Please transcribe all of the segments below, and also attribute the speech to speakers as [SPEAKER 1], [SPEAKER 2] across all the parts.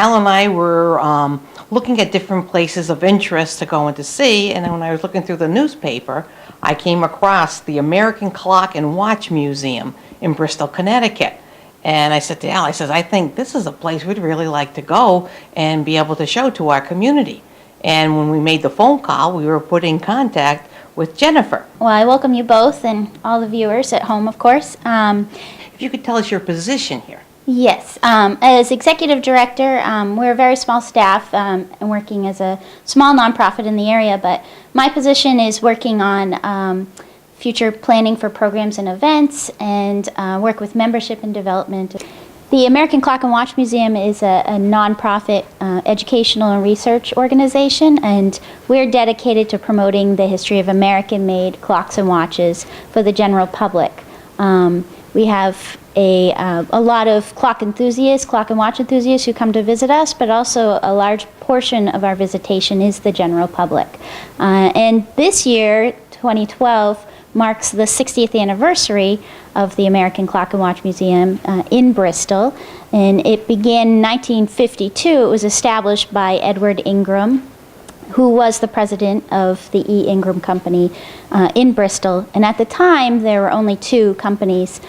[SPEAKER 1] Al and I were looking at different places of interest to go and to see, and then when I was looking through the newspaper, I came across the American Clock and Watch Museum in Bristol, Connecticut. And I said to Al, I think this is a place we'd really like to go and be able to show to our community. And when we made the phone call, we were put in contact with Jennifer.
[SPEAKER 2] Well, I welcome you both and all the viewers at home, of course.
[SPEAKER 1] If you could tell us your position here.
[SPEAKER 2] Yes, as executive director, we're a very small staff and working as a small nonprofit in the area, but my position is working on future planning for programs and events and work with membership and development. The American Clock and Watch Museum is a nonprofit educational and research organization, and we're dedicated to promoting the history of American-made clocks and watches for the general public. We have a lot of clock enthusiasts, clock and watch enthusiasts who come to visit us, but also a large portion of our visitation is the general public. And this year, 2012, marks the 60th anniversary of the American Clock and Watch Museum in Bristol. And it began in 1952. It was established by Edward Ingram, who was the president of the E. Ingram Company in Bristol. And at the time, there were only two companies,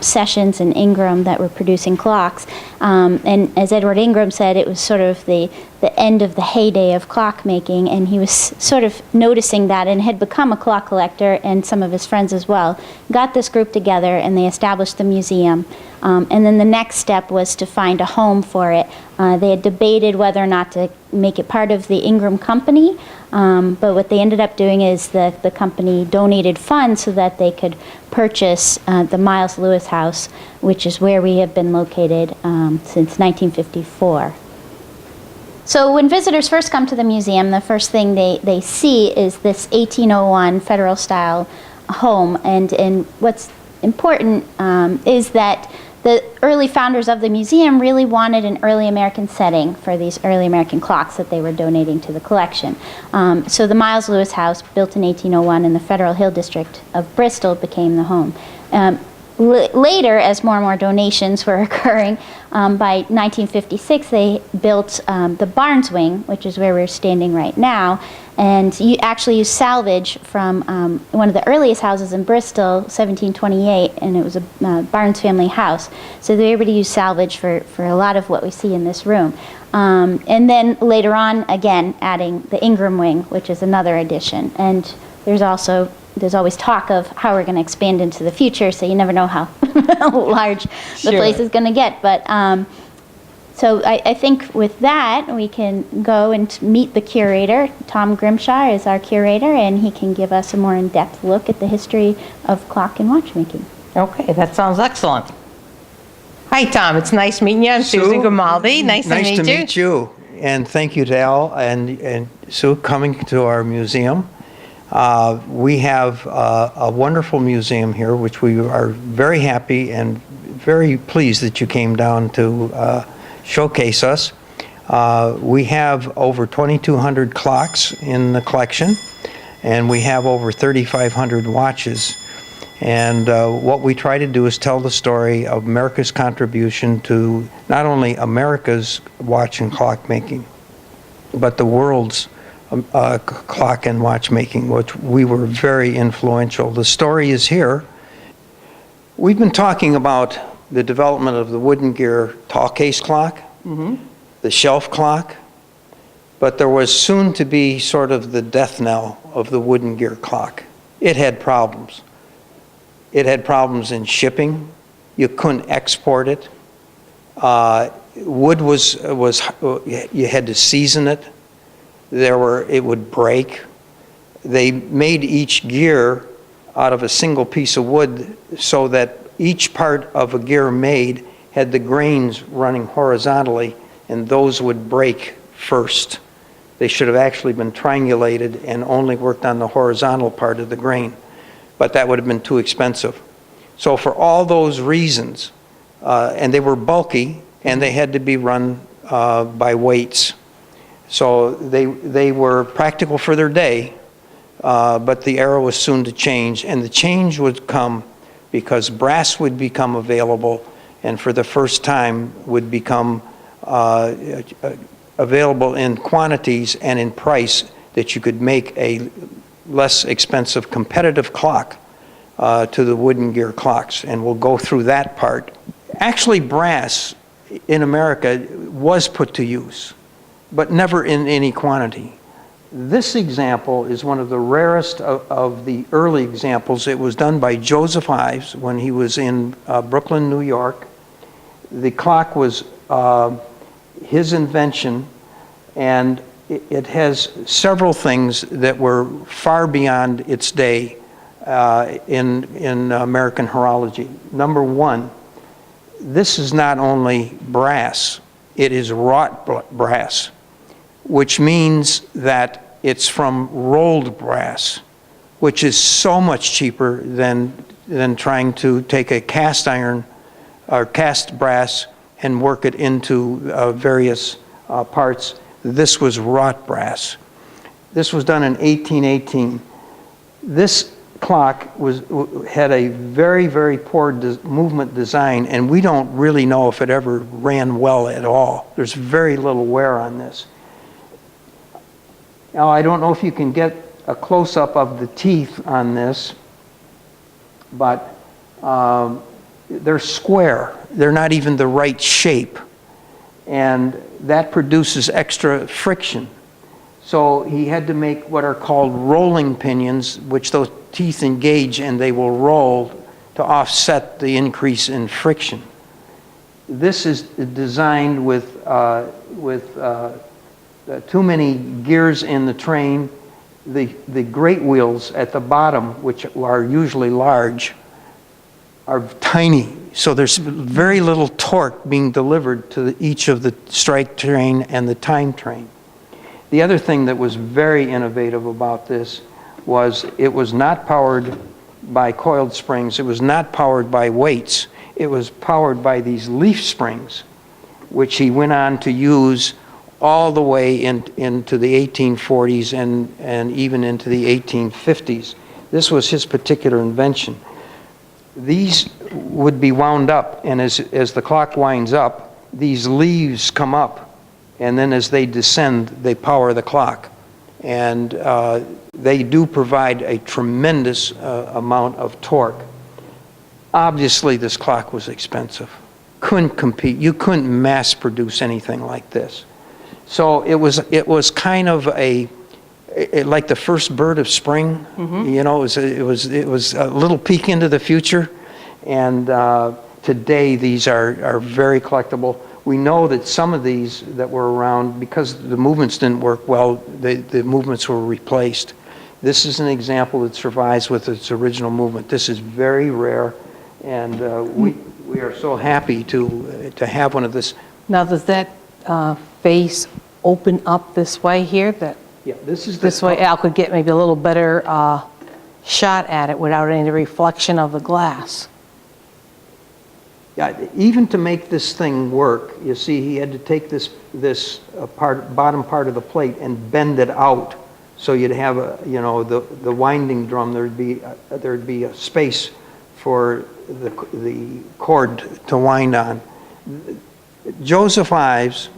[SPEAKER 2] Sessions and Ingram, that were producing clocks. And as Edward Ingram said, it was sort of the end of the heyday of clockmaking, and he was sort of noticing that and had become a clock collector, and some of his friends as well got this group together and they established the museum. And then the next step was to find a home for it. They had debated whether or not to make it part of the Ingram Company, but what they ended up doing is the company donated funds so that they could purchase the Miles Lewis House, which is where we have been located since 1954. So when visitors first come to the museum, the first thing they see is this 1801 Federal-style home, and what's important is that the early founders of the museum really wanted an early American setting for these early American clocks that they were donating to the collection. So the Miles Lewis House, built in 1801 in the Federal Hill District of Bristol, became the home. Later, as more and more donations were occurring, by 1956 they built the Barnes Wing, which is where we're standing right now, and you actually use salvage from one of the earliest houses in Bristol, 1728, and it was a Barnes family house. So they were able to use salvage for a lot of what we see in this room. And then later on, again, adding the Ingram Wing, which is another addition. And there's always talk of how we're going to expand into the future, so you never know how large the place is going to get. But so I think with that, we can go and meet the curator. Tom Grimshaw is our curator, and he can give us a more in-depth look at the history of clock and watchmaking.
[SPEAKER 1] Okay, that sounds excellent. Hi, Tom. It's nice meeting you. I'm Susan Grimaldi. Nice to meet you.
[SPEAKER 3] And thank you to Al and Sue coming to our museum. We have a wonderful museum here, which we are very happy and very pleased that you came down to showcase us. We have over 2,200 clocks in the collection, and we have over 3,500 watches. And what we try to do is tell the story of America's contribution to not only America's watch and clock making, but the world's clock and watchmaking, which we were very influential. The story is here. We've been talking about the development of the wooden gear tall case clock, the shelf clock, but there was soon to be sort of the death knell of the wooden gear clock. It had problems. It had problems in shipping. You couldn't export it. Wood was you had to season it. It would break. They made each gear out of a single piece of wood so that each part of a gear made had the grains running horizontally, and those would break first. They should have actually been triangulated and only worked on the horizontal part of the grain, but that would have been too expensive. So for all those reasons, and they were bulky, and they had to be run by weights. So they were practical for their day, but the era was soon to change, and the change would come because brass would become available, and for the first time would become available in quantities and in price that you could make a less expensive competitive clock to the wooden gear clocks, and we'll go through that part. Actually, brass in America was put to use, but never in any quantity. This example is one of the rarest of the early examples. It was done by Joseph Ives when he was in Brooklyn, New York. The clock was his invention, and it has several things that were far beyond its day in American horology. Number one, this is not only brass, it is wrought brass, which means that it's from rolled brass, which is so much cheaper than trying to take a cast iron or cast brass and work it into various parts. This was wrought brass. This was done in 1818. This clock had a very, very poor movement design, and we don't really know if it ever ran well at all. There's very little wear on this. Now, I don't know if you can get a close-up of the teeth on this, but they're square. They're not even the right shape, and that produces extra friction. So he had to make what are called rolling pinions, which those teeth engage and they will roll to offset the increase in friction. This is designed with too many gears in the train. The great wheels at the bottom, which are usually large, are tiny. So there's very little torque being delivered to each of the strike train and the time train. The other thing that was very innovative about this was it was not powered by coiled springs. It was not powered by weights. It was powered by these leaf springs, which he went on to use all the way into the 1840s and even into the 1850s. This was his particular invention. These would be wound up, and as the clock winds up, these leaves come up, and then as they descend, they power the clock. And they do provide a tremendous amount of torque. Obviously, this clock was expensive. Couldn't compete. You couldn't mass produce anything like this. So it was kind of like the first bird of spring. Mm-hmm. You know, it was a little peek into the future. And today these are very collectible. We know that some of these that were around, because the movements didn't work well, the movements were replaced. This is an example that survives with its original movement. This is very rare, and we are so happy to have one of this.
[SPEAKER 1] Now, does that face open up this way here?
[SPEAKER 3] Yeah, this is
[SPEAKER 1] this way Al could get maybe a little better shot at it without any reflection of the glass.
[SPEAKER 3] Yeah, even to make this thing work, you see, he had to take this bottom part of the plate and bend it out, so you'd have the winding drum. There'd be a space for the cord to wind on. Joseph Ives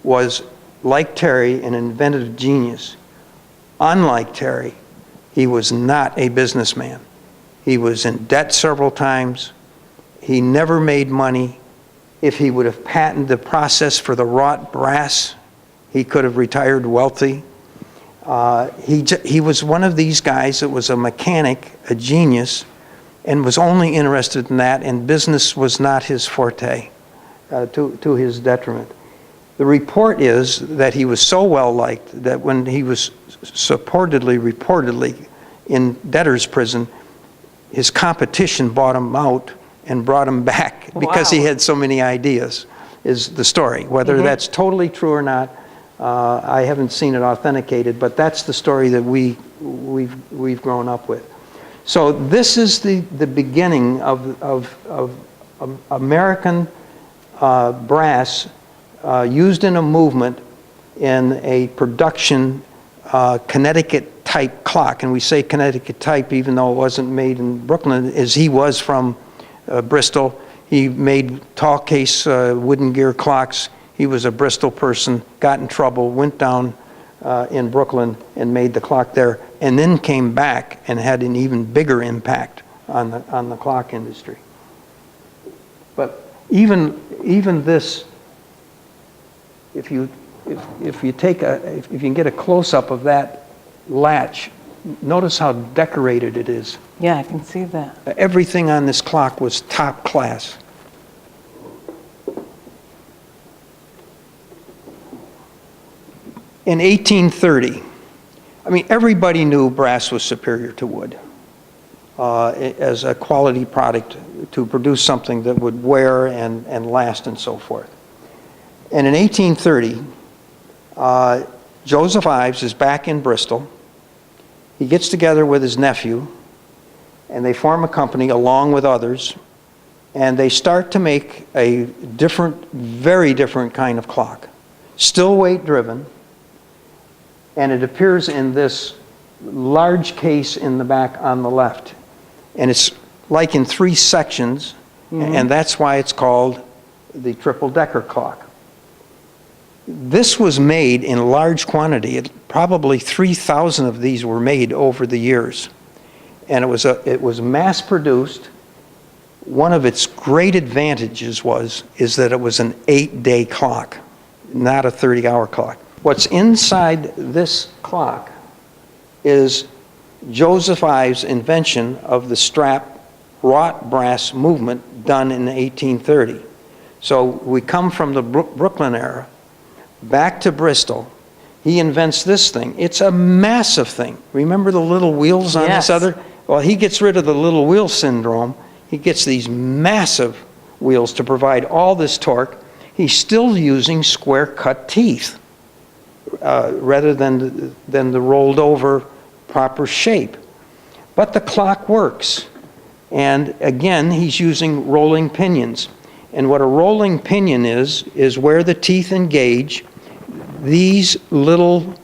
[SPEAKER 3] was, like Terry, an inventive genius. Unlike Terry, he was not a businessman. He was in debt several times. He never made money. If he would have patented the process for the wrought brass, he could have retired wealthy. He was one of these guys that was a mechanic, a genius, and was only interested in that, and business was not his forte, to his detriment. The report is that he was so well liked that when he was reportedly in debtor's prison, his competition bought him out and brought him back because he had so many ideas, is the story. Whether that's totally true or not, I haven't seen it authenticated, but that's the story that we've grown up with. So this is the beginning of American brass used in a movement in a production Connecticut type clock. And we say Connecticut type even though it wasn't made in Brooklyn, as he was from Bristol. He made tall case wooden gear clocks. He was a Bristol person, got in trouble, went down in Brooklyn and made the clock there, and then came back and had an even bigger impact on the clock industry. But even this, if you can get a close-up of that latch, notice how decorated it is.
[SPEAKER 1] Yeah, I can see that.
[SPEAKER 3] Everything on this clock was top class. In 1830, I mean, everybody knew brass was superior to wood as a quality product to produce something that would wear and last and so forth. And in 1830, Joseph Ives is back in Bristol. He gets together with his nephew, and they form a company along with others, and they start to make a different, very different kind of clock. Still weight driven, and it appears in this large case in the back on the left. And it's like in 3 sections, and that's why it's called the triple-decker clock. This was made in large quantity. Probably 3,000 of these were made over the years. And it was mass-produced. One of its great advantages is that it was an 8-day clock, not a 30-hour clock. What's inside this clock is Joseph Ives' invention of the strap wrought brass movement done in 1830. So we come from the Brooklyn era back to Bristol. He invents this thing. It's a massive thing. Remember the little wheels on
[SPEAKER 1] Yes.
[SPEAKER 3] this other? Well, he gets rid of the little wheel syndrome. He gets these massive wheels to provide all this torque. He's still using square cut teeth rather than the rolled over proper shape. But the clock works. And again, he's using rolling pinions. And what a rolling pinion is where the teeth engage. These little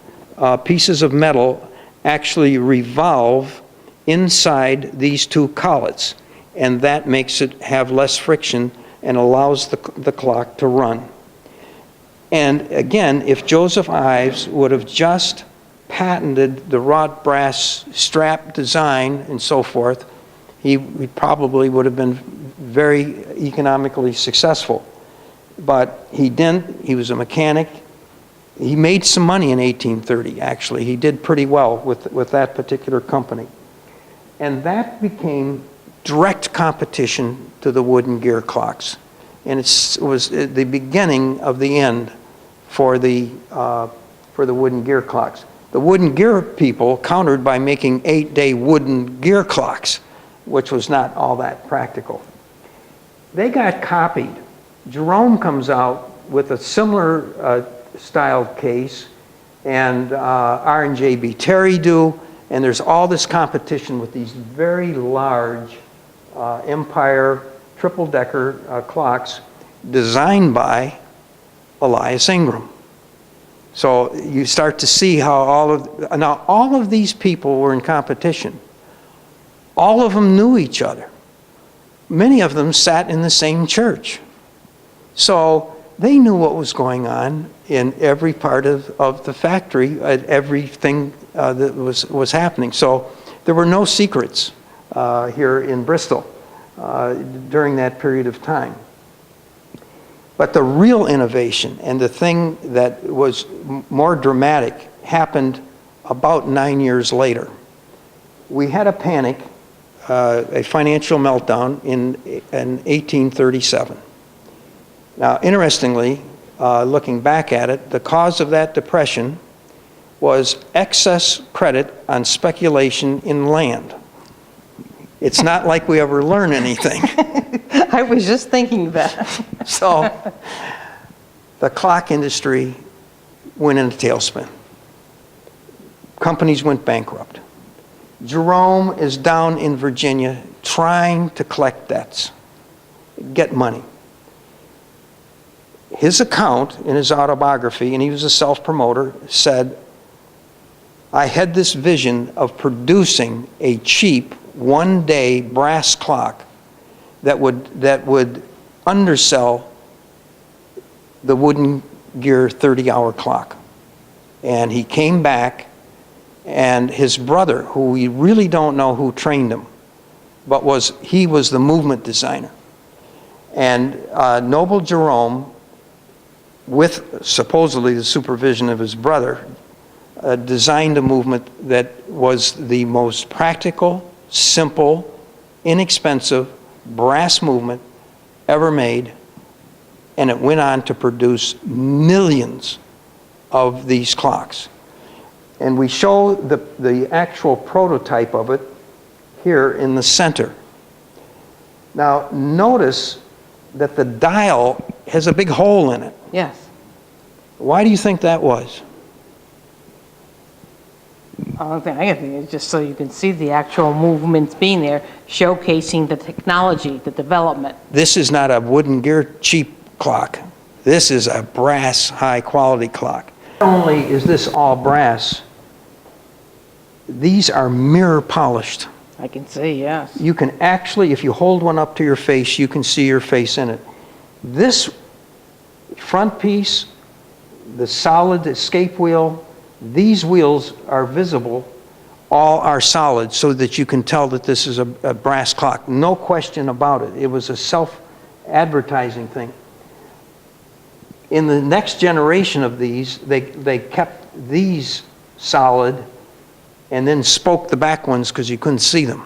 [SPEAKER 3] pieces of metal actually revolve inside these 2 collets, and that makes it have less friction and allows the clock to run. And again, if Joseph Ives would have just patented the wrought brass strap design and so forth, he probably would have been very economically successful. But he didn't. He was a mechanic. He made some money in 1830, actually. He did pretty well with that particular company. And that became direct competition to the wooden gear clocks. And it was the beginning of the end for the wooden gear clocks. The wooden gear people countered by making 8-day wooden gear clocks, which was not all that practical. They got copied. Jerome comes out with a similar styled case, and R&JB Terry do, and there's all this competition with these very large Empire triple-decker clocks designed by Elias Ingram. So you start to see how all of these people were in competition. All of them knew each other. Many of them sat in the same church. So they knew what was going on in every part of the factory, everything that was happening. So there were no secrets here in Bristol during that period of time. But the real innovation and the thing that was more dramatic happened about 9 years later. We had a panic, a financial meltdown in 1837. Now, interestingly, looking back at it, the cause of that depression was excess credit on speculation in land. It's not like we ever learn anything.
[SPEAKER 1] I was just thinking that.
[SPEAKER 3] So the clock industry went in a tailspin. Companies went bankrupt. Jerome is down in Virginia trying to collect debts, get money. His account in his autobiography, and he was a self-promoter, said, I had this vision of producing a cheap one-day brass clock that would undersell the wooden gear 30-hour clock. And he came back, and his brother, who we really don't know who trained him, but he was the movement designer. And Noble Jerome, with supposedly the supervision of his brother, designed a movement that was the most practical, simple, inexpensive brass movement ever made, and it went on to produce millions of these clocks. And we show the actual prototype of it here in the center. Now notice that the dial has a big hole in it.
[SPEAKER 1] Yes.
[SPEAKER 3] Why do you think that was?
[SPEAKER 1] I don't think anything. It's just so you can see the actual movements being there, showcasing the technology, the development.
[SPEAKER 3] This is not a wooden gear cheap clock. This is a brass high quality clock. Not only is this all brass, these are mirror polished.
[SPEAKER 1] I can see, yes.
[SPEAKER 3] You can actually, if you hold one up to your face, you can see your face in it. This front piece, the solid escape wheel, these wheels are visible, all are solid, so that you can tell that this is a brass clock. No question about it. It was a self-advertising thing. In the next generation of these, they kept these solid and then spoke the back ones because you couldn't see them.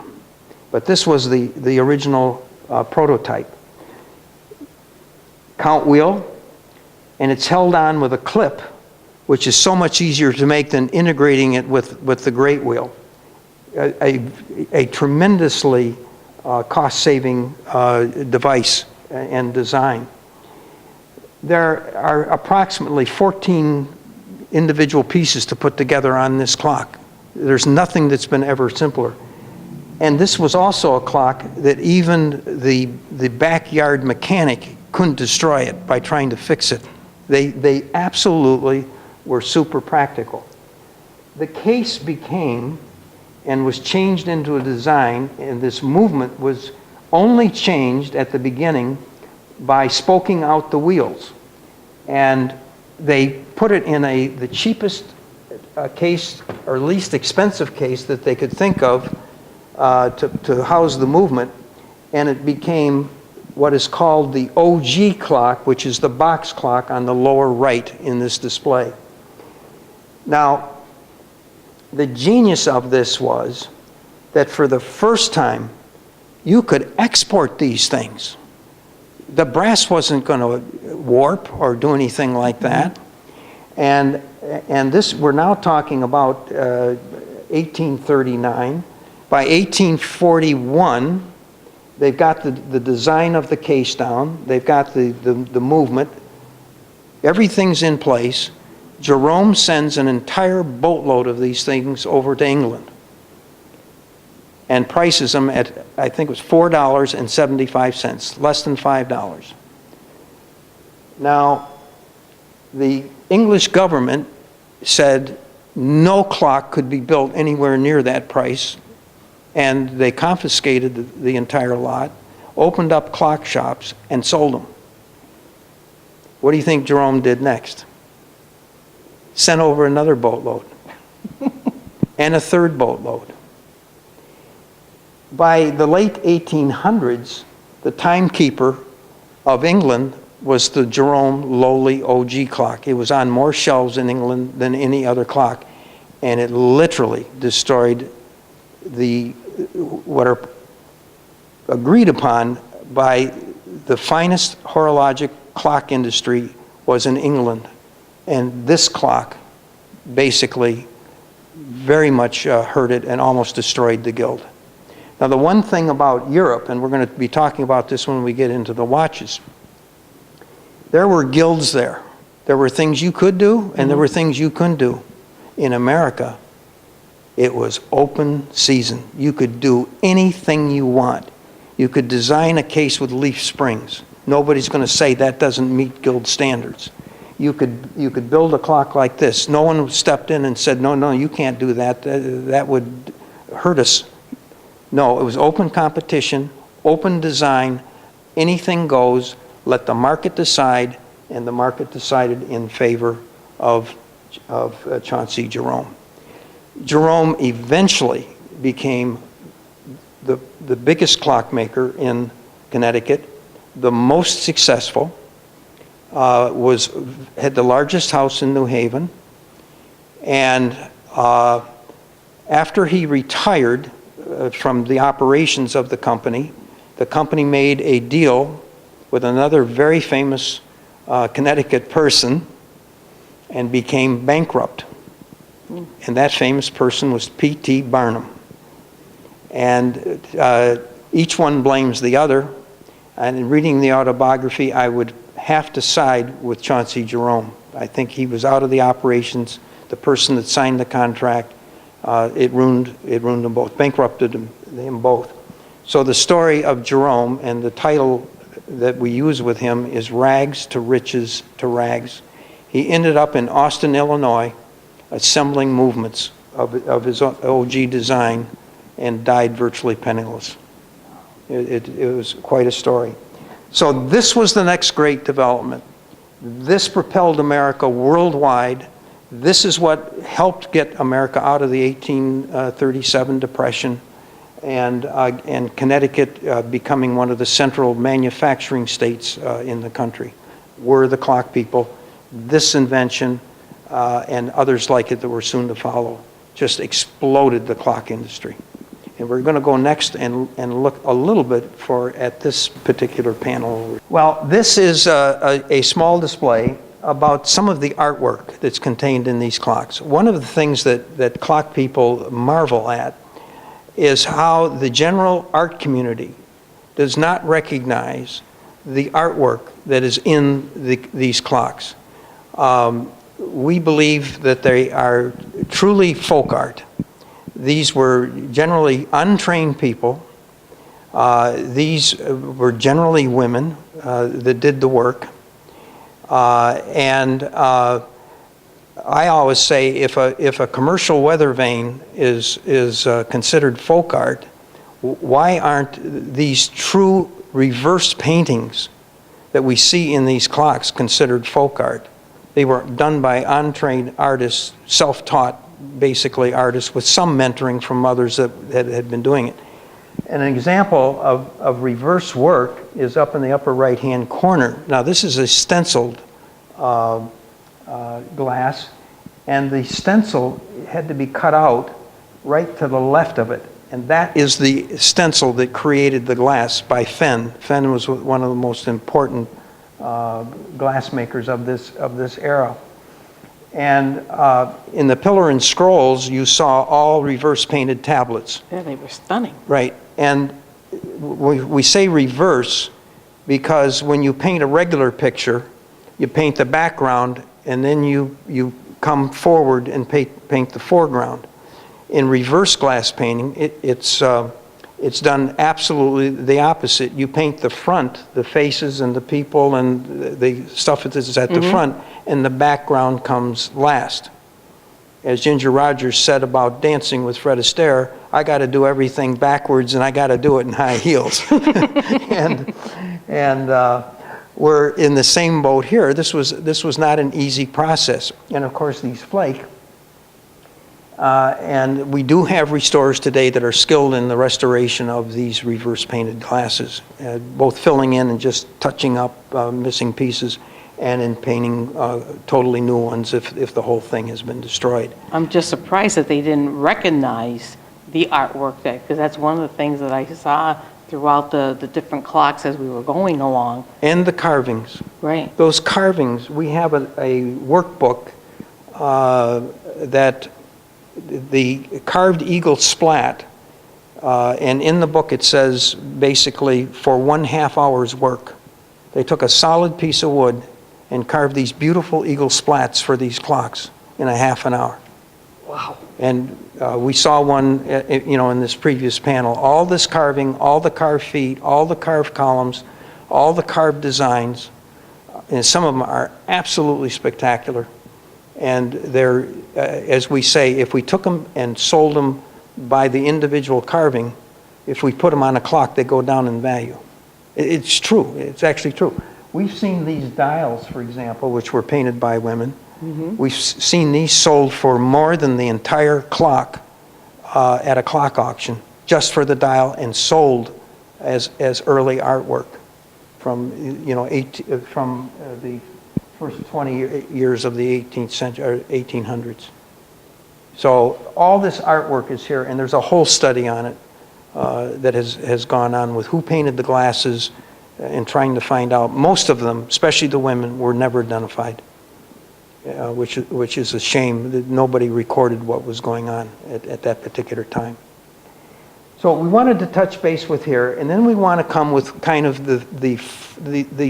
[SPEAKER 3] But this was the original prototype. Count wheel, and it's held on with a clip, which is so much easier to make than integrating it with the great wheel. A tremendously cost-saving device and design. There are approximately 14 individual pieces to put together on this clock. There's nothing that's been ever simpler. And this was also a clock that even the backyard mechanic couldn't destroy it by trying to fix it. They absolutely were super practical. The case became and was changed into a design, and this movement was only changed at the beginning by spoking out the wheels. And they put it in the cheapest case, or least expensive case that they could think of to house the movement, and it became what is called the OG clock, which is the box clock on the lower right in this display. Now, the genius of this was that for the first time, you could export these things. The brass wasn't going to warp or do anything like that. And this, we're now talking about 1839. By 1841, they've got the design of the case down. They've got the movement. Everything's in place. Jerome sends an entire boatload of these things over to England and prices them at, I think it was $4.75, less than $5. Now, the English government said no clock could be built anywhere near that price, and they confiscated the entire lot, opened up clock shops, and sold them. What do you think Jerome did next? Sent over another boatload and a third boatload. By the late 1800s, the timekeeper of England was the Jerome lowly OG clock. It was on more shelves in England than any other clock, and it literally destroyed what are agreed upon by the finest horologic clock industry was in England. And this clock basically very much hurt it and almost destroyed the guild. Now, the one thing about Europe, and we're going to be talking about this when we get into the watches, there were guilds there. There were things you could do, and there were things you couldn't do. In America, it was open season. You could do anything you want. You could design a case with leaf springs. Nobody's going to say that doesn't meet guild standards. You could build a clock like this. No one stepped in and said, no, you can't do that. That would hurt us. No, it was open competition, open design, anything goes, let the market decide, and the market decided in favor of Chauncey Jerome. Jerome eventually became the biggest clockmaker in Connecticut, the most successful, had the largest house in New Haven, and after he retired from the operations of the company made a deal with another very famous Connecticut person and became bankrupt. And that famous person was P.T. Barnum. And each one blames the other. And in reading the autobiography, I would have to side with Chauncey Jerome. I think he was out of the operations. The person that signed the contract, it ruined them both, bankrupted them both. So the story of Jerome, and the title that we use with him is Rags to Riches to Rags. He ended up in Austin, Illinois, assembling movements of his OG design, and died virtually penniless. It was quite a story. So this was the next great development. This propelled America worldwide. This is what helped get America out of the 1837 Depression, and Connecticut becoming one of the central manufacturing states in the country were the clock people. This invention and others like it that were soon to follow just exploded the clock industry. And we're going to go next and look a little bit at this particular panel. Well, this is a small display about some of the artwork that's contained in these clocks. One of the things that clock people marvel at is how the general art community does not recognize the artwork that is in these clocks. We believe that they are truly folk art. These were generally untrained people. These were generally women that did the work. I always say if a commercial weather vane is considered folk art, why aren't these true reverse paintings that we see in these clocks considered folk art? They were done by untrained artists, self-taught basically artists with some mentoring from others that had been doing it. And an example of reverse work is up in the upper right-hand corner. Now this is a stenciled glass, and the stencil had to be cut out right to the left of it. And that is the stencil that created the glass by Fenn. Fenn was one of the most important glass makers of this era. And in the Pillar and Scrolls, you saw all reverse painted tablets.
[SPEAKER 1] Yeah, they were stunning.
[SPEAKER 3] Right. And we say reverse because when you paint a regular picture, you paint the background and then you come forward and paint the foreground. In reverse glass painting, it's done absolutely the opposite. You paint the front, the faces and the people and the stuff that is at the front, and the background comes last. As Ginger Rogers said about Dancing with Fred Astaire, I got to do everything backwards and I got to do it in high heels. and we're in the same boat here. This was not an easy process. And of course these flake. And we do have restorers today that are skilled in the restoration of these reverse painted glasses, both filling in and just touching up missing pieces, and in painting totally new ones if the whole thing has been destroyed.
[SPEAKER 1] I'm just surprised that they didn't recognize the artwork there, because that's one of the things that I saw throughout the different clocks as we were going along.
[SPEAKER 3] And the carvings.
[SPEAKER 1] Right.
[SPEAKER 3] Those carvings, we have a workbook that the carved eagle splat, and in the book it says basically for 1.5 hour's work. They took a solid piece of wood and carved these beautiful eagle splats for these clocks in a half an hour.
[SPEAKER 1] Wow.
[SPEAKER 3] And we saw one, in this previous panel. All this carving, all the carved feet, all the carved columns, all the carved designs, and some of them are absolutely spectacular. And they're, as we say, if we took them and sold them by the individual carving, if we put them on a clock, they go down in value. It's true. It's actually true. we've seen these dials, for example, which were painted by women. We've seen these sold for more than the entire clock at a clock auction, just for the dial, and sold as early artwork from the first 20 years of the 18th century or 1800s. So all this artwork is here, and there's a whole study on it that has gone on with who painted the glasses and trying to find out. Most of them, especially the women, were never identified, which is a shame that nobody recorded what was going on at that particular time. So we wanted to touch base with here, and then we want to come with kind of the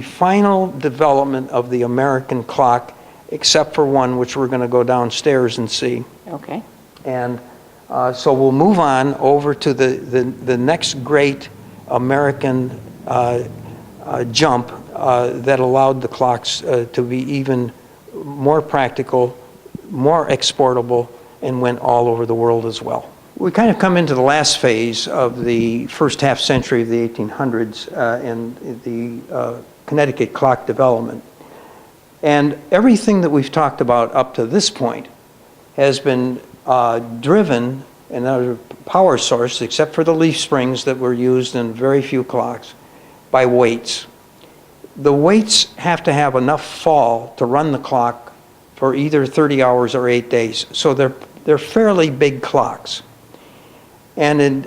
[SPEAKER 3] final development of the American clock, except for one which we're going to go downstairs and see.
[SPEAKER 1] Okay.
[SPEAKER 3] And so we'll move on over to the next great American jump that allowed the clocks to be even more practical, more exportable, and went all over the world as well. We kind of come into the last phase of the first half century of the 1800s and the Connecticut clock development. And everything that we've talked about up to this point has been driven, another power source, except for the leaf springs that were used in very few clocks, by weights. The weights have to have enough fall to run the clock for either 30 hours or 8 days. So they're fairly big clocks. And in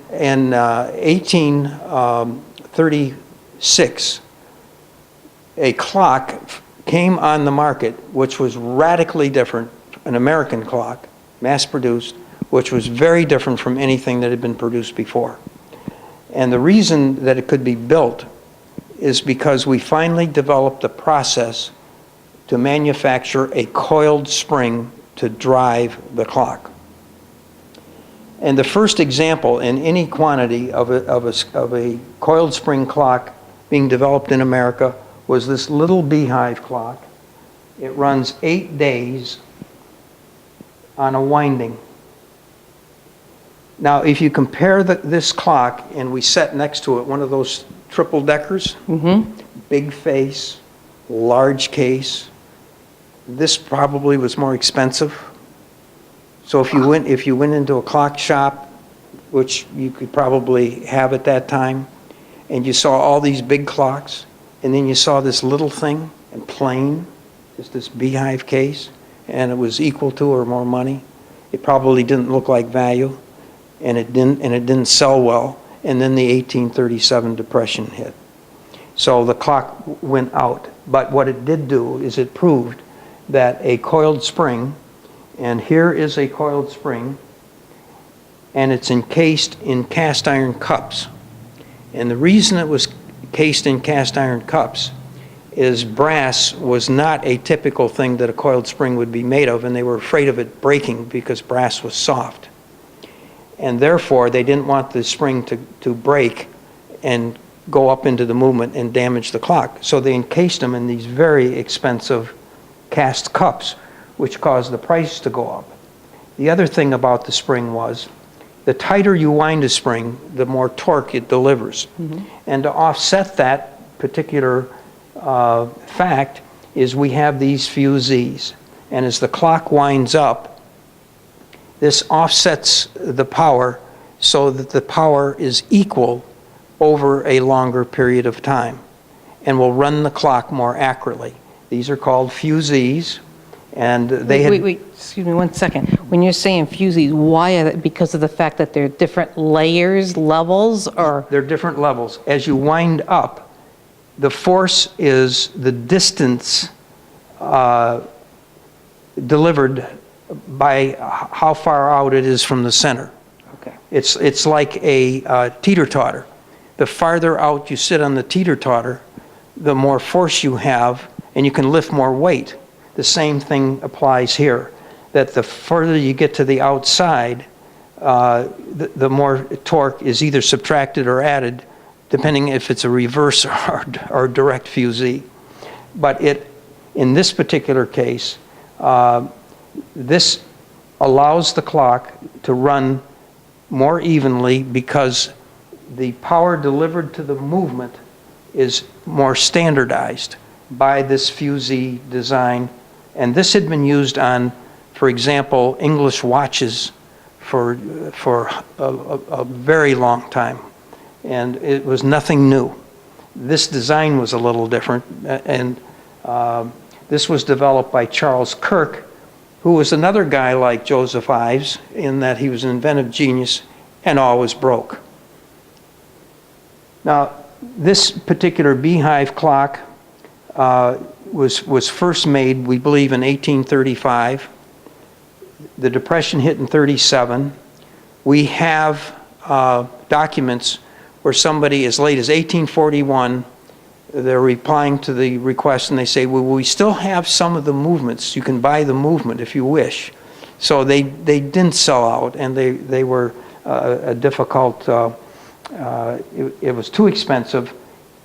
[SPEAKER 3] 1836, a clock came on the market which was radically different, an American clock, mass-produced, which was very different from anything that had been produced before. And the reason that it could be built is because we finally developed a process to manufacture a coiled spring to drive the clock. And the first example in any quantity of a coiled spring clock being developed in America was this little Beehive Clock. It runs 8 days on a winding. Now, if you compare this clock, and we set next to it one of those triple deckers, big face, large case, this probably was more expensive. So if you went into a clock shop, which you could probably have at that time, and you saw all these big clocks, and then you saw this little thing, and plain, just this Beehive case, and it was equal to or more money, it probably didn't look like value, and it didn't sell well, and then the 1837 depression hit. So the clock went out. But what it did do is it proved that a coiled spring, and here is a coiled spring, and it's encased in cast iron cups. And the reason it was cased in cast iron cups is brass was not a typical thing that a coiled spring would be made of, and they were afraid of it breaking because brass was soft. And therefore, they didn't want the spring to break and go up into the movement and damage the clock. So they encased them in these very expensive cast cups, which caused the price to go up. The other thing about the spring was, the tighter you wind a spring, the more torque it delivers. And to offset that particular fact is we have these fusees. And as the clock winds up, this offsets the power so that the power is equal over a longer period of time and will run the clock more accurately. These are called fusees, and they had...
[SPEAKER 1] Wait, excuse me 1 second. When you're saying fusees, why are they? Because of the fact that they're different layers, levels, or...
[SPEAKER 3] They're different levels. As you wind up, the force is the distance delivered by how far out it is from the center.
[SPEAKER 1] Okay.
[SPEAKER 3] It's like a teeter-totter. The farther out you sit on the teeter-totter, the more force you have, and you can lift more weight. The same thing applies here, that the further you get to the outside, the more torque is either subtracted or added, depending if it's a reverse or direct fusee. But in this particular case, this allows the clock to run more evenly because the power delivered to the movement is more standardized. by this fusee design. And this had been used on, for example, English watches for a very long time. And it was nothing new. This design was a little different. And this was developed by Charles Kirk, who was another guy like Joseph Ives in that he was an inventive genius and always broke. Now, this particular Beehive Clock was first made, we believe, in 1835. The Depression hit in 37. We have documents where somebody as late as 1841, they're replying to the request and they say, well, we still have some of the movements. You can buy the movement if you wish. So they didn't sell out, and they were a difficult, it was too expensive,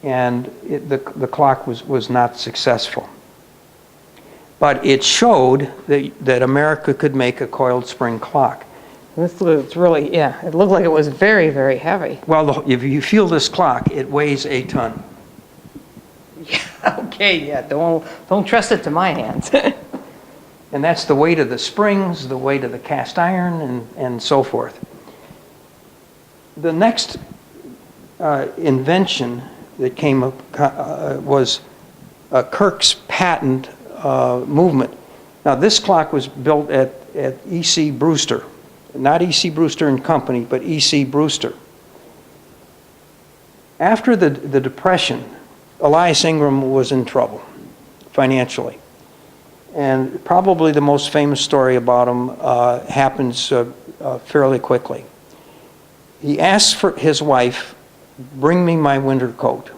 [SPEAKER 3] and the clock was not successful. But it showed that America could make a coiled spring clock.
[SPEAKER 1] It's really, yeah, it looked like it was very, very heavy.
[SPEAKER 3] Well, if you feel this clock, it weighs a ton.
[SPEAKER 1] Yeah, okay, yeah, don't trust it to my hands.
[SPEAKER 3] And that's the weight of the springs, the weight of the cast iron, and so forth. The next invention that came up was Kirk's patent movement. Now, this clock was built at E.C. Brewster, not E.C. Brewster and Company, but E.C. Brewster. After the Depression, Elias Ingram was in trouble financially. And probably the most famous story about him happens fairly quickly. He asks for his wife, bring me my winter coat.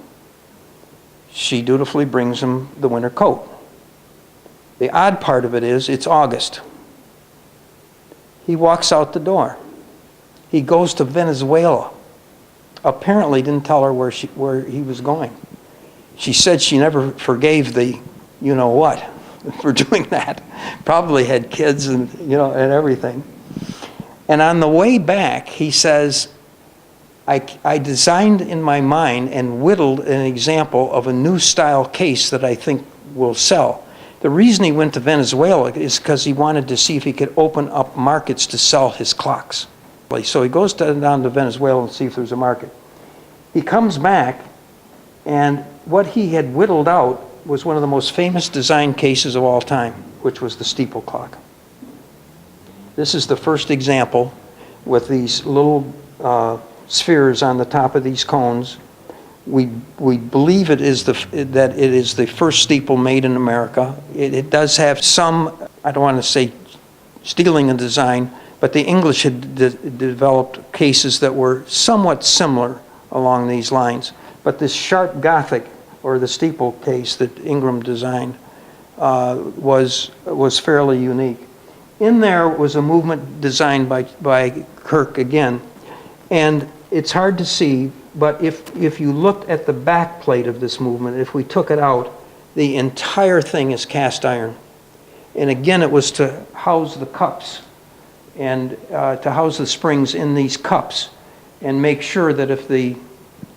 [SPEAKER 3] She dutifully brings him the winter coat. The odd part of it is, it's August. He walks out the door. He goes to Venezuela. Apparently didn't tell her where he was going. She said she never forgave the you-know-what for doing that. Probably had kids and everything. And on the way back, he says, I designed in my mind and whittled an example of a new style case that I think will sell. The reason he went to Venezuela is because he wanted to see if he could open up markets to sell his clocks. So he goes down to Venezuela and see if there's a market. He comes back, and what he had whittled out was one of the most famous design cases of all time, which was the Steeple Clock. This is the first example with these little spheres on the top of these cones. We believe that it is the first steeple made in America. It does have some, I don't want to say stealing in design, but the English had developed cases that were somewhat similar along these lines. But this sharp Gothic, or the steeple case that Ingram designed, was fairly unique. In there was a movement designed by Kirk again, and it's hard to see, but if you looked at the back plate of this movement, if we took it out, the entire thing is cast iron. And again, it was to house the cups and to house the springs in these cups and make sure that if the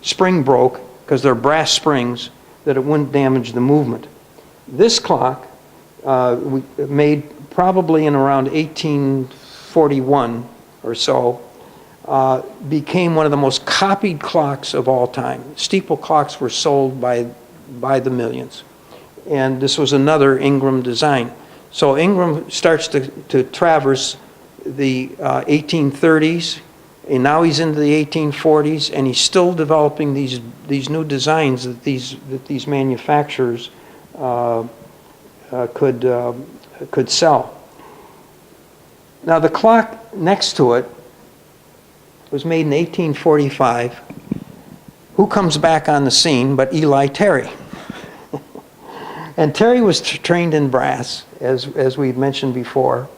[SPEAKER 3] spring broke, because they're brass springs, that it wouldn't damage the movement. This clock, we made probably in around 1841 or so, became one of the most copied clocks of all time. Steeple clocks were sold by the millions. And this was another Ingram design. So Ingram starts to traverse the 1830s, and now he's into the 1840s, and he's still developing these new designs that these manufacturers could sell. Now the clock next to it was made in 1845. Who comes back on the scene but Eli Terry? And Terry was trained in brass, as we mentioned before.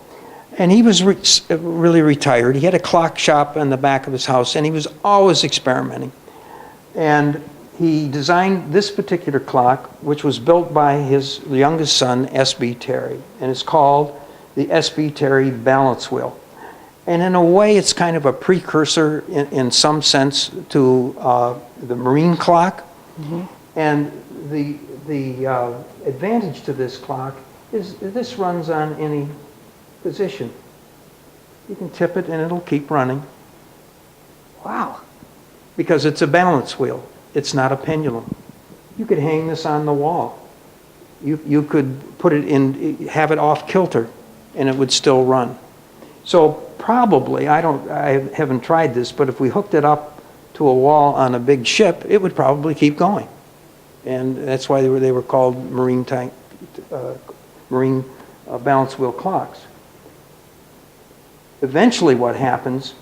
[SPEAKER 3] And he was really retired. He had a clock shop in the back of his house, and he was always experimenting. And he designed this particular clock, which was built by his youngest son, S.B. Terry. And it's called the S.B. Terry balance wheel. And in a way, it's kind of a precursor in some sense to the marine clock. Mm-hmm. And the advantage to this clock is this runs on any position. You can tip it and it'll keep running.
[SPEAKER 1] Wow.
[SPEAKER 3] Because it's a balance wheel. It's not a pendulum. You could hang this on the wall. You could put it in, have it off kilter, and it would still run. So probably, I haven't tried this, but if we hooked it up to a wall on a big ship, it would probably keep going. And that's why they were called marine balance wheel clocks. Eventually what happens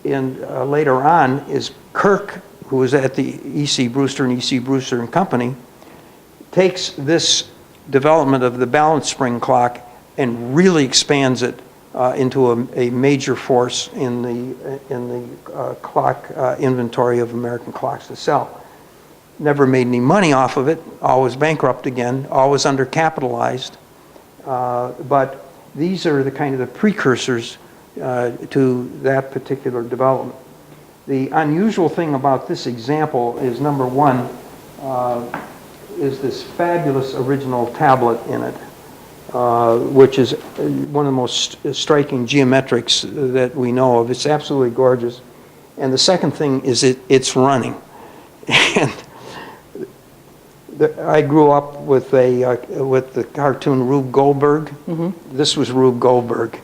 [SPEAKER 3] later on is Kirk, who was at the E.C. Brewster and E.C. Brewster and Company, takes this development of the balance spring clock and really expands it into a major force in the clock inventory of American clocks to sell. Never made any money off of it, always bankrupt again, always undercapitalized. But these are the kind of the precursors to that particular development. The unusual thing about this example is, number one, is this fabulous original tablet in it, which is one of the most striking geometrics that we know of. It's absolutely gorgeous. And the second thing is it's running. And I grew up with the cartoon Rube Goldberg. Mm-hmm. This was Rube Goldberg.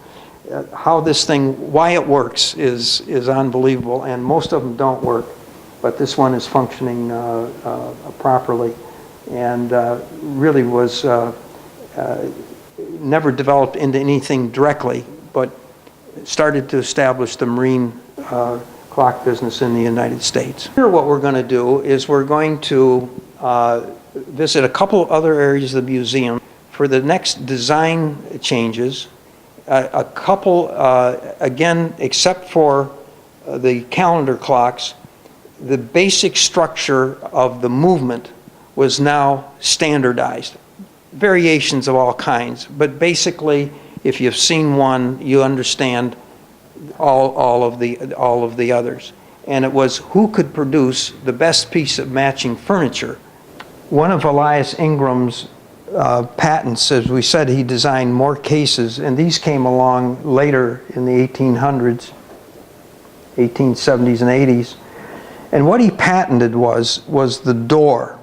[SPEAKER 3] How this thing, why it works is unbelievable, and most of them don't work, but this one is functioning properly, and really was never developed into anything directly, but started to establish the marine clock business in the United States. Here what we're going to do is we're going to visit a couple other areas of the museum for the next design changes. A couple, again, except for the calendar clocks, the basic structure of the movement was now standardized. Variations of all kinds, but basically, if you've seen one, you understand all of the others. And it was who could produce the best piece of matching furniture. One of Elias Ingram's patents, as we said, he designed more cases, and these came along later in the 1800s, 1870s and 80s. And what he patented was the door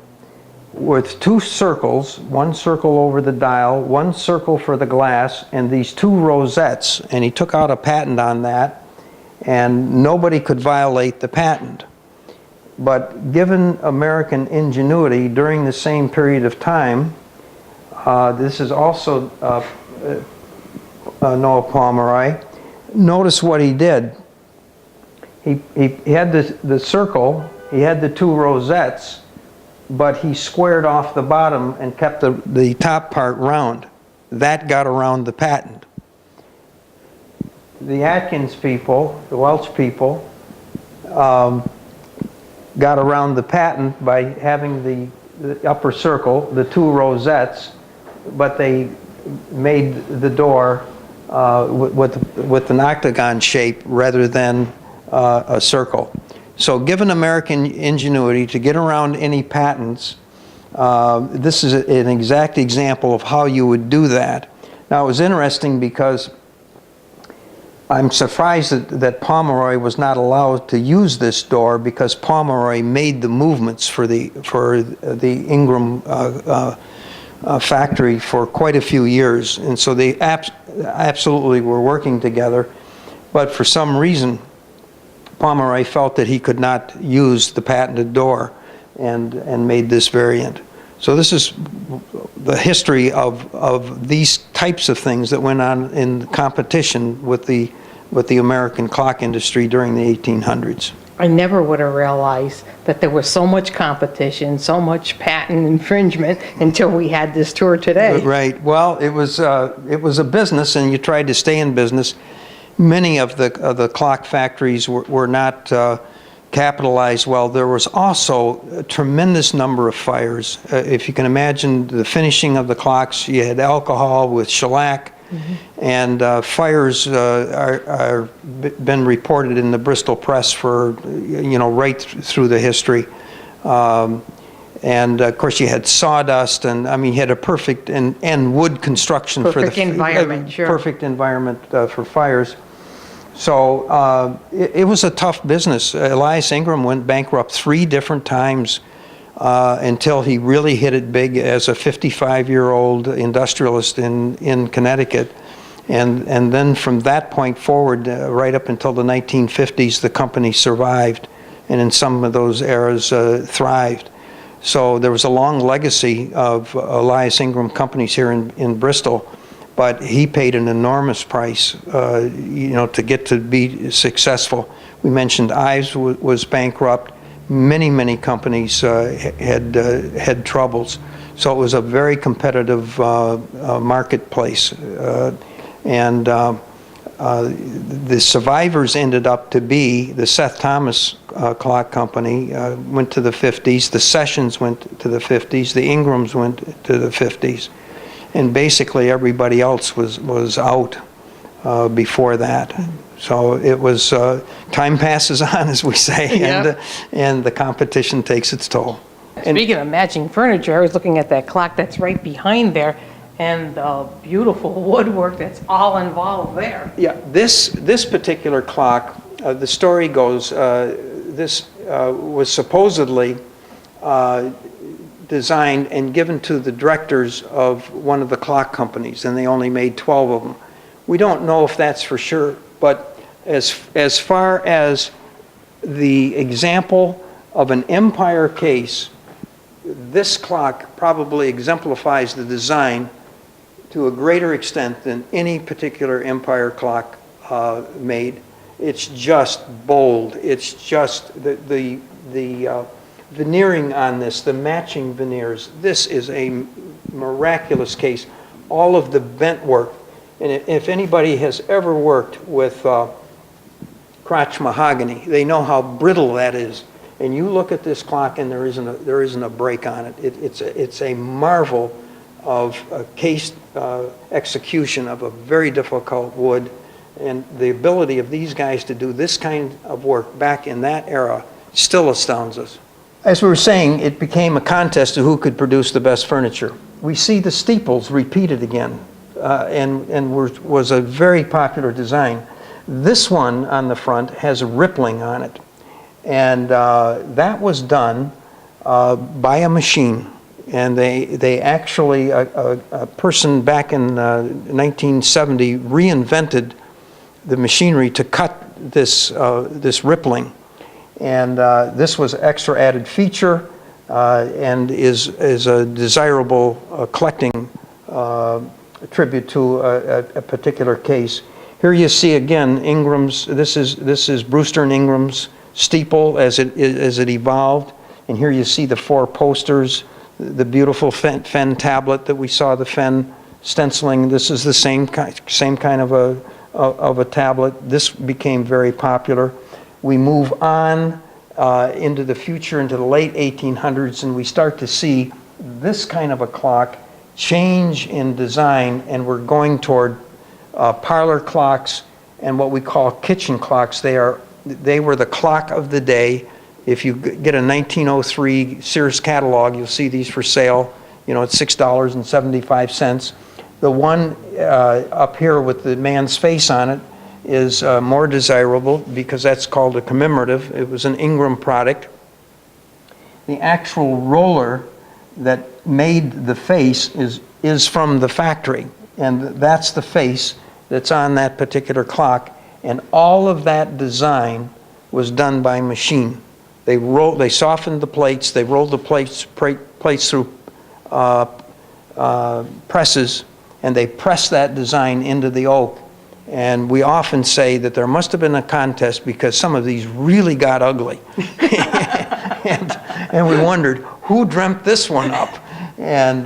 [SPEAKER 3] with two circles, one circle over the dial, one circle for the glass, and these two rosettes. And he took out a patent on that, and nobody could violate the patent. But given American ingenuity during the same period of time, this is also Noah Pomeroy. Notice what he did. He had the circle, he had the two rosettes, but he squared off the bottom and kept the top part round. That got around the patent. The Atkins people, the Welch people, got around the patent by having the upper circle, the two rosettes, but they made the door with an octagon shape rather than a circle. So given American ingenuity to get around any patents, this is an exact example of how you would do that. Now it was interesting because I'm surprised that Pomeroy was not allowed to use this door, because Pomeroy made the movements for the Ingram factory for quite a few years, and so they absolutely were working together. But for some reason, Pomeroy felt that he could not use the patented door, and made this variant. So this is the history of these types of things that went on in competition with the American clock industry during the 1800s.
[SPEAKER 1] I never would have realized that there was so much competition, so much patent infringement until we had this tour today.
[SPEAKER 3] Right. Well, it was a business, and you tried to stay in business. Many of the clock factories were not capitalized well. There was also a tremendous number of fires. If you can imagine the finishing of the clocks, you had alcohol with shellac. Mm-hmm. And fires are been reported in the Bristol press for right through the history. And of course, you had sawdust, and I mean, you had a perfect and wood construction for
[SPEAKER 1] Perfect
[SPEAKER 3] the
[SPEAKER 1] environment, sure.
[SPEAKER 3] perfect environment for fires. So it was a tough business. Elias Ingram went bankrupt 3 different times until he really hit it big as a 55-year-old industrialist in Connecticut. And then from that point forward, right up until the 1950s, the company survived, and in some of those eras thrived. So there was a long legacy of Elias Ingram companies here in Bristol, but he paid an enormous price, to get to be successful. We mentioned Ives was bankrupt. Many companies had troubles. So it was a very competitive marketplace. And the survivors ended up to be the Seth Thomas Clock Company went to the 50s, the Sessions went to the 50s, the Ingrams went to the 50s, and basically everybody else was out before that. So it was, time passes on, as we say,
[SPEAKER 1] Yep.
[SPEAKER 3] and the competition takes its toll. And
[SPEAKER 1] Speaking of matching furniture, I was looking at that clock that's right behind there, and the beautiful woodwork that's all involved there.
[SPEAKER 3] yeah, this particular clock, the story goes, this was supposedly designed and given to the directors of one of the clock companies, and they only made 12 of them. We don't know if that's for sure, but as far as the example of an empire case, this clock probably exemplifies the design to a greater extent than any particular empire clock made. It's just bold. It's just the veneering on this, the matching veneers. This is a miraculous case. All of the bent work, and if anybody has ever worked with crotch mahogany, they know how brittle that is. And you look at this clock, and there isn't a break on it. It's a marvel of a case execution of a very difficult wood, and the ability of these guys to do this kind of work back in that era still astounds us. As we were saying, it became a contest to who could produce the best furniture. We see the steeples repeated again, and was a very popular design. This one on the front has a rippling on it, and that was done by a machine. And they actually, a person back in 1970 reinvented the machinery to cut this rippling. And this was extra added feature and is a desirable collecting tribute to a particular case. Here you see again Ingram's, this is Brewster and Ingram's steeple as it evolved. And here you see the 4 posters, the beautiful Fen tablet that we saw, the Fen stenciling. This is the same kind of a tablet. This became very popular. We move on into the future, into the late 1800s, and we start to see this kind of a clock change in design, and we're going toward parlor clocks and what we call kitchen clocks. They were the clock of the day. If you get a 1903 Sears catalog, you'll see these for sale, at $6.75. The one up here with the man's face on it is more desirable because that's called a commemorative. It was an Ingram product. The actual roller that made the face is from the factory, and that's the face that's on that particular clock, and all of that design was done by machine. They softened the plates, they rolled the plates through presses, and they pressed that design into the oak. And we often say that there must have been a contest because some of these really got ugly. and we wondered, who dreamt this one up? And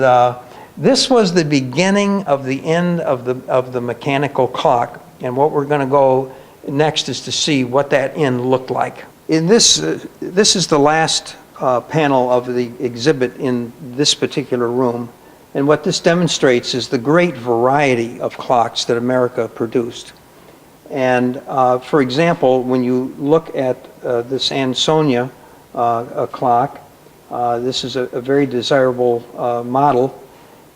[SPEAKER 3] this was the beginning of the end of the mechanical clock. And what we're going to go next is to see what that end looked like. In this is the last panel of the exhibit in this particular room. And what this demonstrates is the great variety of clocks that America produced. And for example, when you look at this Ansonia clock, This is a very desirable model.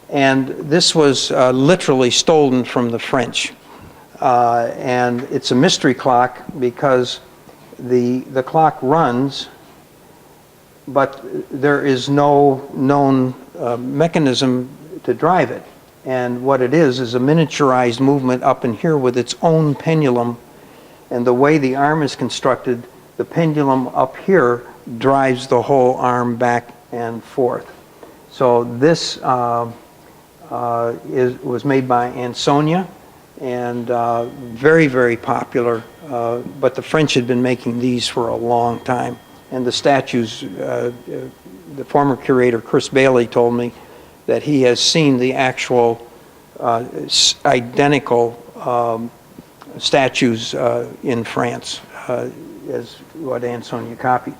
[SPEAKER 3] And this was literally stolen from the French. And it's a mystery clock because the clock runs, but there is no known mechanism to drive it. And what it is a miniaturized movement up in here with its own pendulum. And the way the arm is constructed, the pendulum up here drives the whole arm back and forth. So this was made by Ansonia, and very, very popular. But the French had been making these for a long time. And the statues, the former curator, Chris Bailey, told me that he has seen the actual identical statues in France, as what Ansonia copied.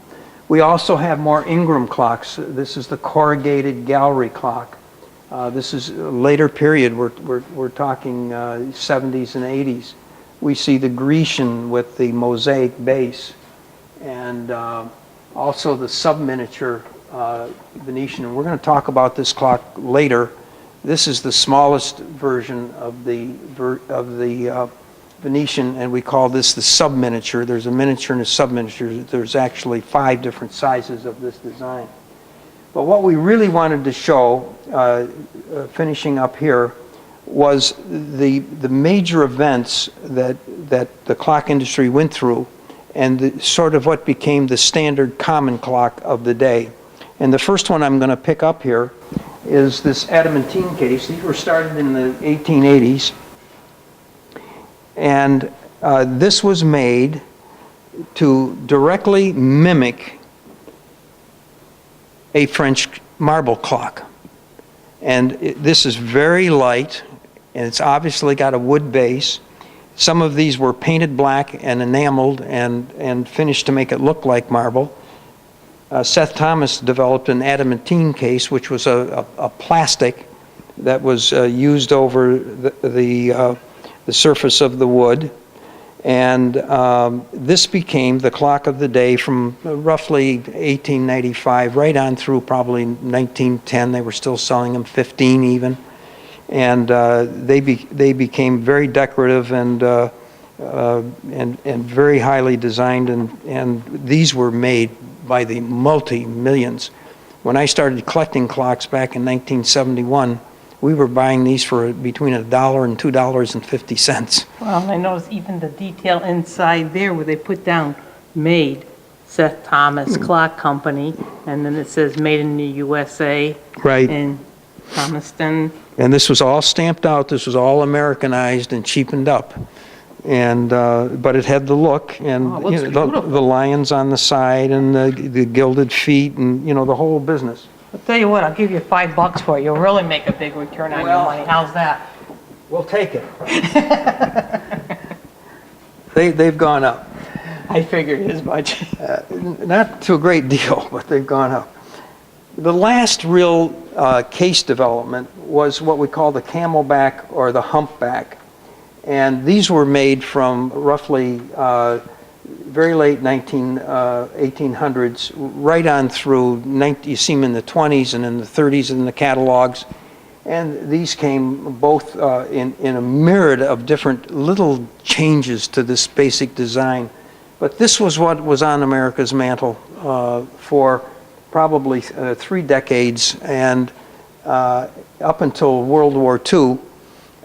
[SPEAKER 3] We also have more Ingram clocks. This is the corrugated gallery clock. This is a later period. We're talking 70s and 80s. We see the Grecian with the mosaic base, and also the sub-miniature Venetian. And we're going to talk about this clock later. This is the smallest version of the Venetian, and we call this the sub-miniature. There's a miniature and a sub-miniature. There's actually 5 different sizes of this design. But what we really wanted to show, finishing up here, was the major events that the clock industry went through, and sort of what became the standard common clock of the day. And the first one I'm going to pick up here is this Adamantine case. These were started in the 1880s. And this was made to directly mimic a French marble clock. And this is very light, and it's obviously got a wood base. Some of these were painted black and enameled and finished to make it look like marble. Seth Thomas developed an Adamantine case, which was a plastic that was used over the surface of the wood. And this became the clock of the day from roughly 1895 right on through probably 1910. They were still selling them, 15 even. And they became very decorative and very highly designed, and these were made by the multi-millions. When I started collecting clocks back in 1971, we were buying these for between $1 and $2.50.
[SPEAKER 1] Well, I noticed even the detail inside there where they put down made Seth Thomas Clock Company, and then it says made in the USA.
[SPEAKER 3] Right.
[SPEAKER 1] In Thomaston.
[SPEAKER 3] And this was all stamped out. This was all Americanized and cheapened up. And but it had the look, and
[SPEAKER 1] Oh, it looks beautiful.
[SPEAKER 3] the lions on the side and the gilded feet, and the whole business.
[SPEAKER 1] I'll tell you what, I'll give you $5 for it. You'll really make a big return on your
[SPEAKER 3] Well-
[SPEAKER 1] money. How's that?
[SPEAKER 3] We'll take it. They've gone up.
[SPEAKER 1] I figured as much.
[SPEAKER 3] Not to a great deal, but they've gone up. The last real case development was what we call the camelback or the humpback. And these were made from roughly very late 1800s, right on through, you see them in the 20s and in the 30s in the catalogs. And these came both in a myriad of different little changes to this basic design. But this was what was on America's mantle for probably 3 decades, and up until World War II.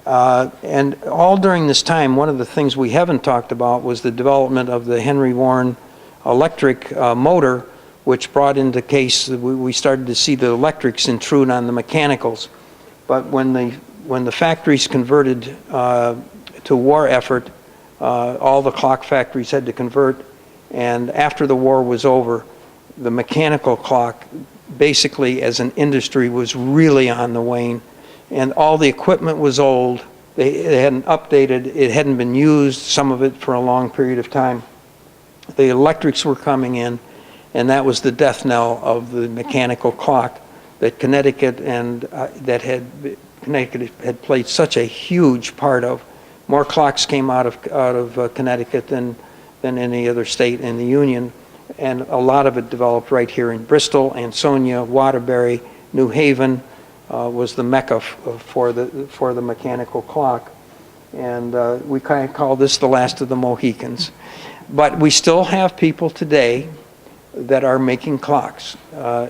[SPEAKER 3] And all during this time, one of the things we haven't talked about was the development of the Henry Warren electric motor, which brought into case, we started to see the electrics intrude on the mechanicals. But when the factories converted to war effort, all the clock factories had to convert, and after the war was over, the mechanical clock, basically as an industry, was really on the wane. And all the equipment was old. They hadn't updated. It hadn't been used, some of it, for a long period of time. The electrics were coming in, and that was the death knell of the mechanical clock that Connecticut Connecticut had played such a huge part of. More clocks came out of Connecticut than any other state in the Union. and a lot of it developed right here in Bristol, Ansonia, Waterbury, New Haven was the mecca for the mechanical clock. And we kind of call this the last of the Mohicans. But we still have people today that are making clocks,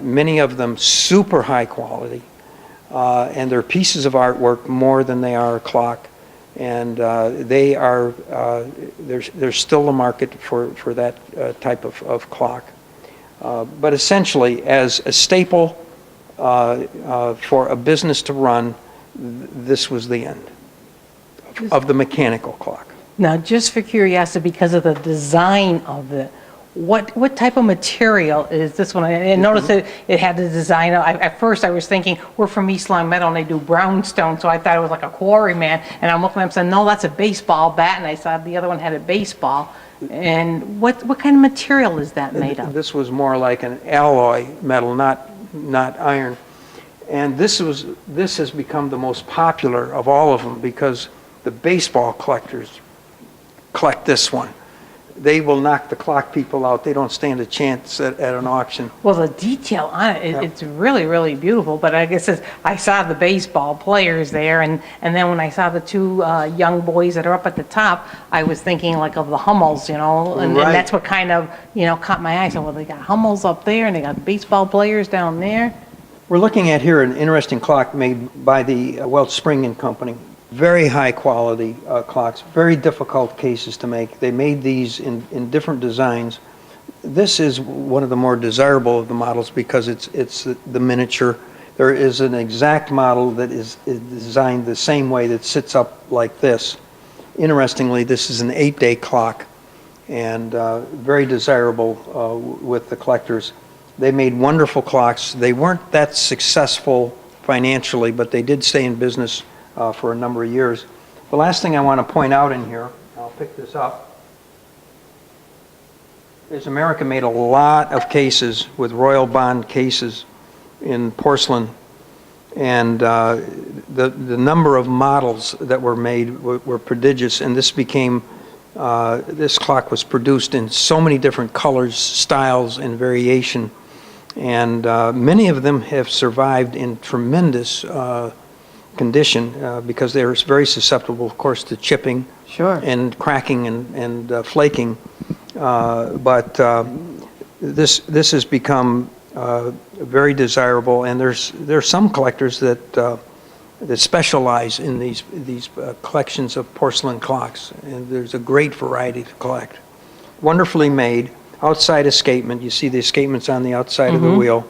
[SPEAKER 3] many of them super high quality, and they're pieces of artwork more than they are a clock. And there's still a market for that type of clock. But essentially, as a staple for a business to run, this was the end of the mechanical clock.
[SPEAKER 1] Now, just for curiosity, because of the design of it, what type of material is this one? I noticed that it had the design. At first, I was thinking, we're from East Long Meadow and they do brownstone, so I thought it was like a quarryman. And I'm looking at them saying, no, that's a baseball bat. And I saw the other one had a baseball. And what kind of material is that made of?
[SPEAKER 3] This was more like an alloy metal, not iron. And this has become the most popular of all of them because the baseball collectors collect this one. They will knock the clock people out. They don't stand a chance at an auction.
[SPEAKER 1] Well, the detail on it, it's really, really beautiful. But I guess I saw the baseball players there, and then when I saw the two young boys that are up at the top, I was thinking like of the Hummels, and
[SPEAKER 3] Right.
[SPEAKER 1] that's what kind of, caught my eye. I said, well, they got Hummels up there, and they got baseball players down there.
[SPEAKER 3] We're looking at here an interesting clock made by the Welch Spring and Company. Very high quality clocks, very difficult cases to make. They made these in different designs. This is one of the more desirable of the models because it's the miniature. There is an exact model that is designed the same way that sits up like this. Interestingly, this is an 8-day clock and very desirable with the collectors. They made wonderful clocks. They weren't that successful financially, but they did stay in business for a number of years. The last thing I want to point out in here, I'll pick this up, is America made a lot of cases with Royal Bond cases in porcelain, and the number of models that were made were prodigious, and this became, this clock was produced in so many different colors, styles, and variation, and many of them have survived in tremendous condition because they're very susceptible, of course, to chipping and cracking and flaking. But this has become very desirable, and there's some collectors that specialize in these collections of porcelain clocks, and there's a great variety to collect. Wonderfully made, outside escapement. You see the escapements on the outside of the wheel,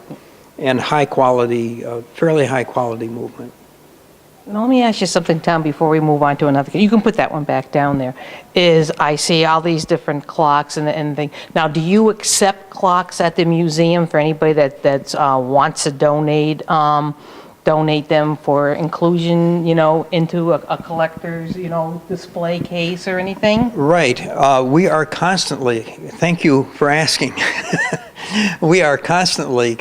[SPEAKER 3] and high quality, fairly high quality movement.
[SPEAKER 1] Now, let me ask you something, Tom, before we move on to another. You can put that one back down there. I see all these different clocks and things. Now, do you accept clocks at the museum for anybody that wants to donate them for inclusion, into a collector's, display case or anything?
[SPEAKER 3] Right. We are constantly, thank you for asking. We are constantly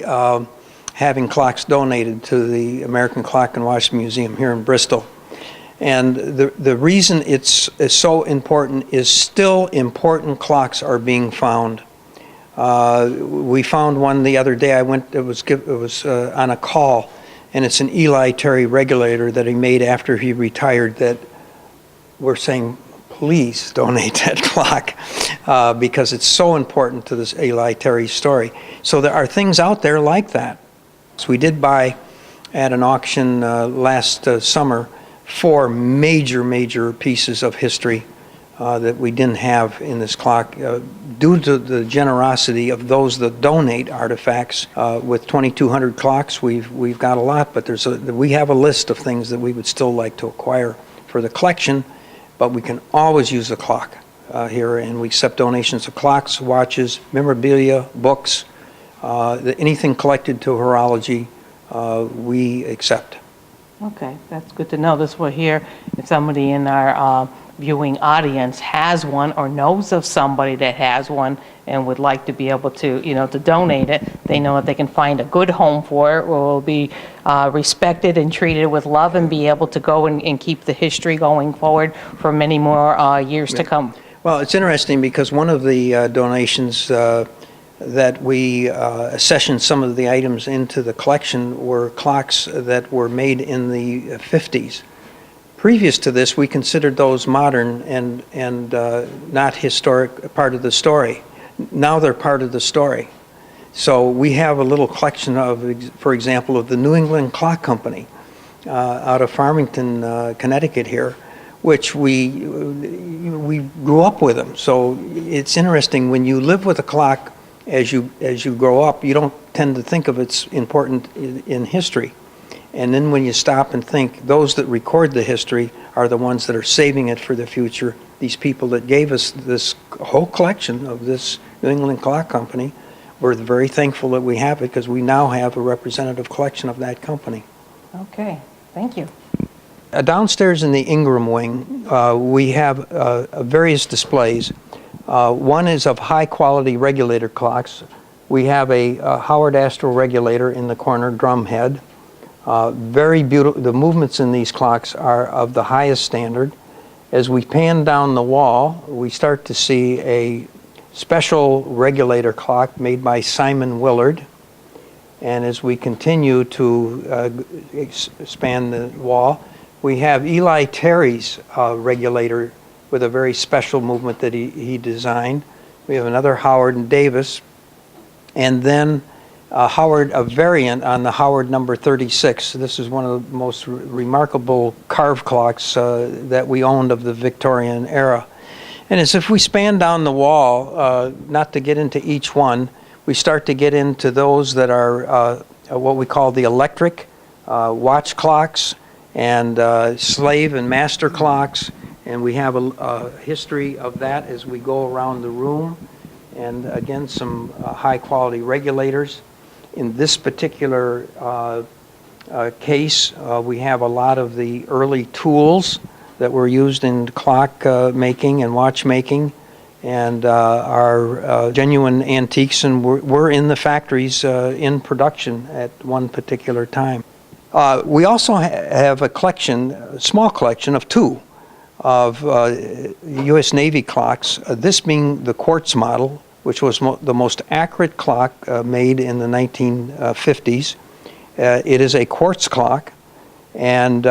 [SPEAKER 3] having clocks donated to the American Clock and Watch Museum here in Bristol. And the reason it's so important is still important clocks are being found. We found one the other day. It was on a call, and it's an Eli Terry regulator that he made after he retired that we're saying, please donate that clock because it's so important to this Eli Terry story. So there are things out there like that. So we did buy at an auction last summer 4 major pieces of history that we didn't have in this clock due to the generosity of those that donate artifacts. With 2,200 clocks, we've got a lot, but we have a list of things that we would still like to acquire for the collection, but we can always use a clock here, and we accept donations of clocks, watches, memorabilia, books, anything collected to horology, we accept.
[SPEAKER 1] Okay, that's good to know. This will hear if somebody in our viewing audience has one or knows of somebody that has one and would like to be able to, to donate it. They know that they can find a good home for it, or will be respected and treated with love and be able to go and keep the history going forward for many more years to come.
[SPEAKER 3] Well, it's interesting because one of the donations that we accessioned some of the items into the collection were clocks that were made in the 50s. Previous to this, we considered those modern and not historic part of the story. Now they're part of the story. So we have a little collection of, for example, of the New England Clock Company out of Farmington, Connecticut here, which we grew up with them. So it's interesting when you live with a clock as you grow up, you don't tend to think of its importance in history. And then when you stop and think, those that record the history are the ones that are saving it for the future. These people that gave us this whole collection of this New England Clock Company, we're very thankful that we have it because we now have a representative collection of that company.
[SPEAKER 1] Okay, thank you.
[SPEAKER 3] Downstairs in the Ingram wing, we have various displays. One is of high-quality regulator clocks. We have a Howard Astral regulator in the corner, drum head. Very beautiful. The movements in these clocks are of the highest standard. As we pan down the wall, we start to see a special regulator clock made by Simon Willard. And as we continue to expand the wall, we have Eli Terry's regulator with a very special movement that he designed. We have another Howard and Davis, and then a variant on the Howard number 36. This is one of the most remarkable carved clocks that we owned of the Victorian era. And as if we span down the wall, not to get into each one, we start to get into those that are what we call the electric watch clocks and slave and master clocks. And we have a history of that as we go around the room. And again, some high quality regulators. In this particular case, we have a lot of the early tools that were used in clock making and watchmaking, and are genuine antiques, and were in the factories in production at one particular time. We also have a collection, a small collection of two of U.S. Navy clocks, this being the quartz model, which was the most accurate clock made in the 1950s. It is a quartz clock, and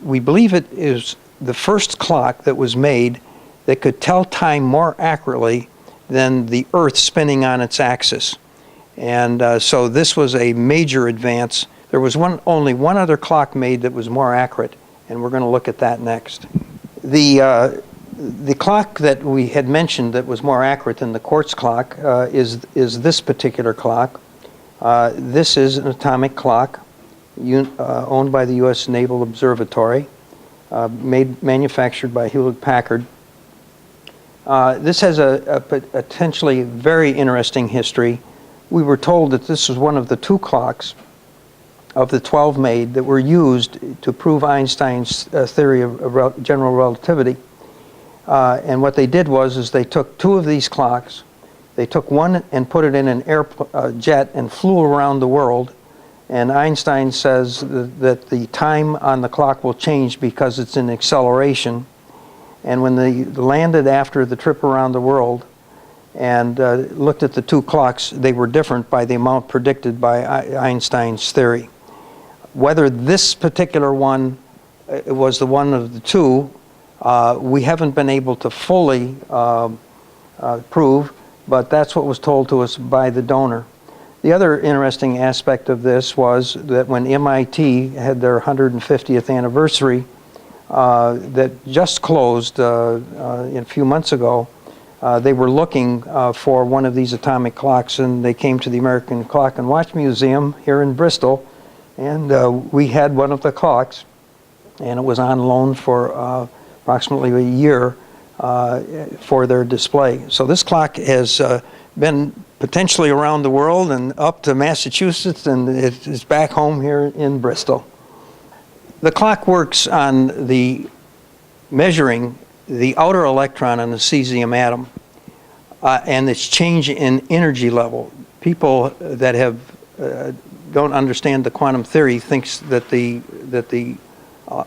[SPEAKER 3] we believe it is the first clock that was made that could tell time more accurately than the Earth spinning on its axis. And so this was a major advance. There was only one other clock made that was more accurate, and we're going to look at that next. The clock that we had mentioned that was more accurate than the quartz clock is this particular clock. This is an atomic clock owned by the U.S. Naval Observatory, manufactured by Hewlett-Packard. This has a potentially very interesting history. We were told that this was one of the two clocks of the 12 made that were used to prove Einstein's theory of general relativity. And what they did was they took two of these clocks, they took one and put it in an air jet and flew around the world. And Einstein says that the time on the clock will change because it's in acceleration. And when they landed after the trip around the world and looked at the two clocks, they were different by the amount predicted by Einstein's theory. Whether this particular one was the one of the two, we haven't been able to fully prove, but that's what was told to us by the donor. The other interesting aspect of this was that when MIT had their 150th anniversary that just closed a few months ago, they were looking for one of these atomic clocks, and they came to the American Clock and Watch Museum here in Bristol, and we had one of the clocks, and it was on loan for approximately a year for their display. So this clock has been potentially around the world and up to Massachusetts, and it is back home here in Bristol. The clock works on the measuring the outer electron on the cesium atom and its change in energy level. People that have don't understand the quantum theory thinks that the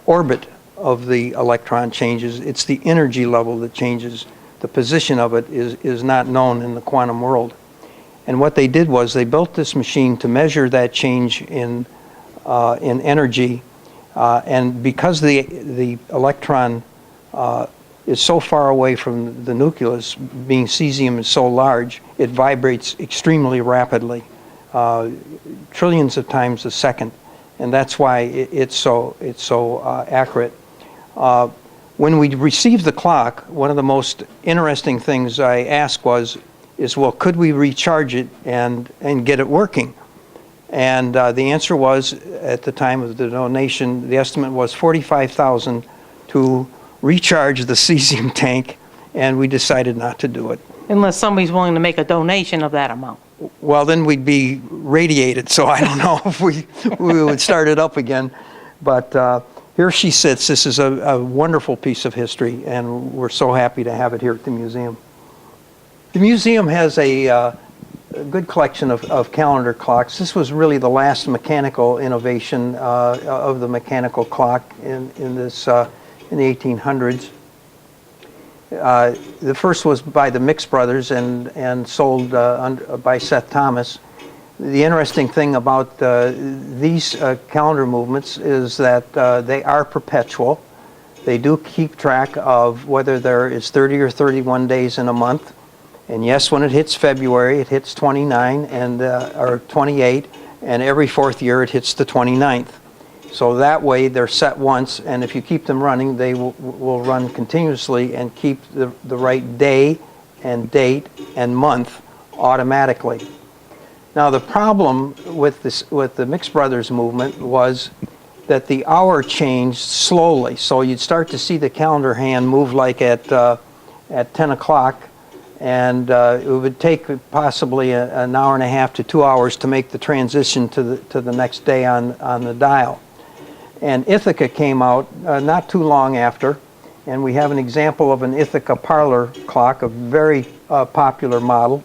[SPEAKER 3] orbit of the electron changes. It's the energy level that changes. The position of it is not known in the quantum world. And what they did was they built this machine to measure that change in energy. And because the electron is so far away from the nucleus, being cesium is so large, it vibrates extremely rapidly, trillions of times a second. And that's why it's so accurate. When we received the clock, one of the most interesting things I asked is, well, could we recharge it and get it working? And the answer was, at the time of the donation, the estimate was $45,000 to recharge the cesium tank, and we decided not to do it.
[SPEAKER 1] Unless somebody's willing to make a donation of that amount.
[SPEAKER 3] Well, then we'd be radiated, so I don't know if we would start it up again. But here she sits. This is a wonderful piece of history, and we're so happy to have it here at the museum. The museum has a good collection of calendar clocks. This was really the last mechanical innovation of the mechanical clock in the 1800s. The first was by the Mix brothers and sold by Seth Thomas. The interesting thing about these calendar movements is that they are perpetual. They do keep track of whether there is 30 or 31 days in a month. And yes, when it hits February, it hits 29 and or 28, and every fourth year it hits the 29th. So that way they're set once, and if you keep them running, they will run continuously and keep the right day and date and month automatically. Now the problem with the Mix Brothers movement was that the hour changed slowly. So you'd start to see the calendar hand move like at 10 o'clock, and it would take possibly an hour and a half to 2 hours to make the transition to the next day on the dial. And Ithaca came out not too long after, and we have an example of an Ithaca Parlor Clock, a very popular model.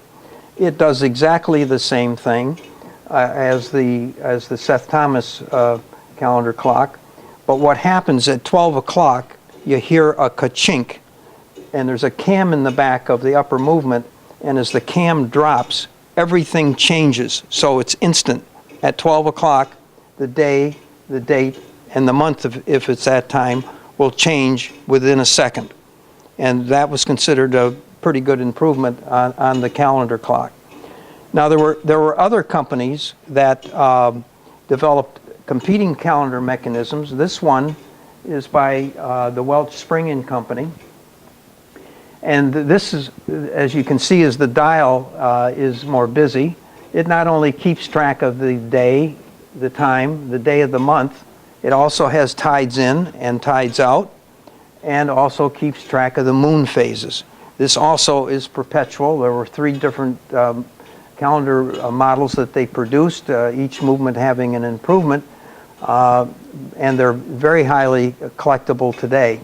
[SPEAKER 3] It does exactly the same thing as the Seth Thomas calendar clock, but what happens at 12 o'clock, you hear a ka-chink, and there's a cam in the back of the upper movement, and as the cam drops, everything changes, so it's instant. At 12 o'clock, the day, the date, and the month, if it's that time, will change within a second. And that was considered a pretty good improvement on the calendar clock. Now, there were other companies that developed competing calendar mechanisms. This one is by the Welch Spring & Company. And this is, as you can see, as the dial is more busy, it not only keeps track of the day, the time, the day of the month, it also has tides in and tides out, and also keeps track of the moon phases. This also is perpetual. There were 3 different calendar models that they produced, each movement having an improvement, and they're very highly collectible today.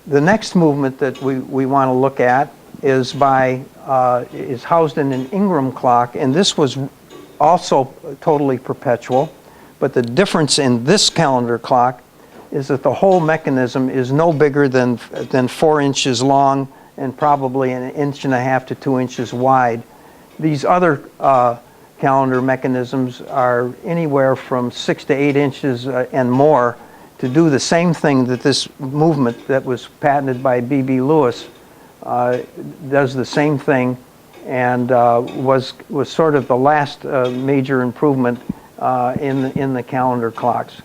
[SPEAKER 3] The next movement that we want to look at is housed in an Ingram clock, and this was also totally perpetual. But the difference in this calendar clock is that the whole mechanism is no bigger than 4 inches long and probably 1.5 inches to 2 inches wide. These other calendar mechanisms are anywhere from 6 to 8 inches and more to do the same thing that this movement that was patented by B.B. Lewis does the same thing, and was sort of the last major improvement in the calendar clocks.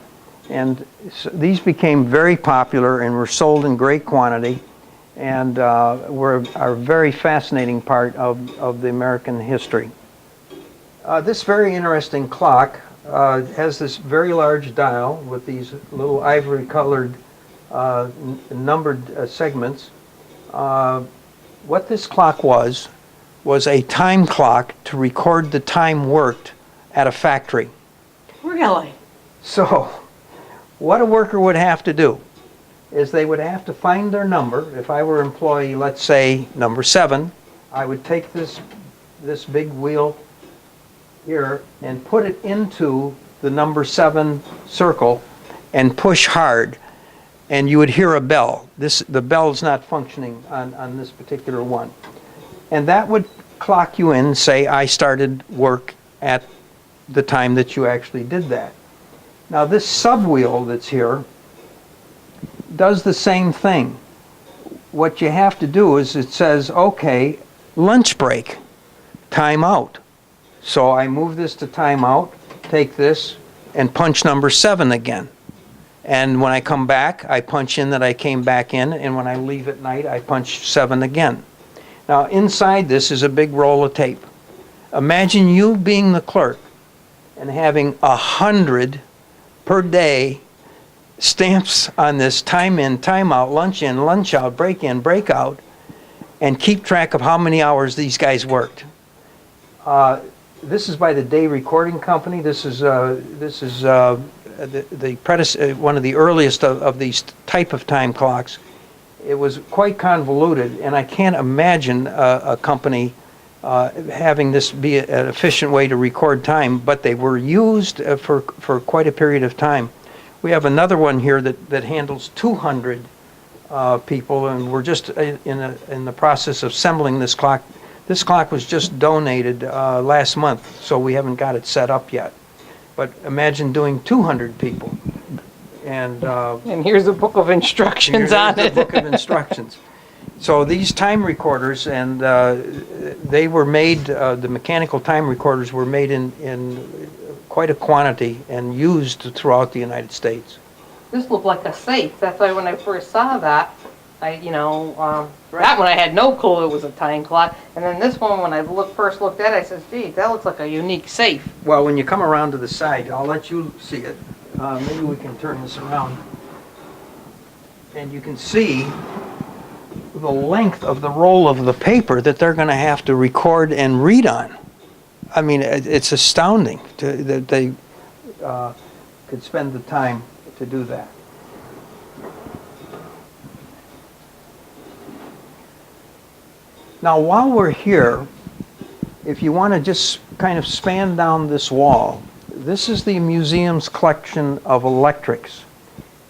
[SPEAKER 3] And so these became very popular and were sold in great quantity, and are a very fascinating part of the American history. This very interesting clock has this very large dial with these little ivory colored numbered segments. What this clock was a time clock to record the time worked at a factory.
[SPEAKER 1] Really?
[SPEAKER 3] So, what a worker would have to do is they would have to find their number. If I were employee, let's say number 7, I would take this big wheel here and put it into the number 7 circle and push hard, and you would hear a bell. The bell is not functioning on this particular one. And that would clock you in, say I started work at the time that you actually did that. Now this subwheel that's here does the same thing. What you have to do is it says, okay, lunch break, time out. So I move this to time out, take this, and punch number 7 again. And when I come back, I punch in that I came back in, and when I leave at night, I punch 7 again. Now inside this is a big roll of tape. Imagine you being the clerk and having 100 per day stamps on this time in, time out, lunch in, lunch out, break in, break out, and keep track of how many hours these guys worked. This is by the Day Recording Company. This is one of the earliest of these type of time clocks. It was quite convoluted, and I can't imagine a company having this be an efficient way to record time, but they were used for quite a period of time. We have another one here that handles 200 people, and we're just in the process of assembling this clock. This clock was just donated last month, so we haven't got it set up yet. But imagine doing 200 people. And
[SPEAKER 1] here's a book of instructions on it.
[SPEAKER 3] A book of instructions. So these time recorders, and they were made, the mechanical time recorders were made in quite a quantity and used throughout the United States.
[SPEAKER 1] This looked like a safe. That's why when I first saw that, that one I had no clue it was a time clock. And then this one, when I first looked at it, I said, gee, that looks like a unique safe.
[SPEAKER 3] Well, when you come around to the side, I'll let you see it. Maybe we can turn this around. And you can see the length of the roll of the paper that they're going to have to record and read on. I mean, it's astounding that they could spend the time to do that. Now, while we're here, if you want to just kind of span down this wall, this is the museum's collection of electrics.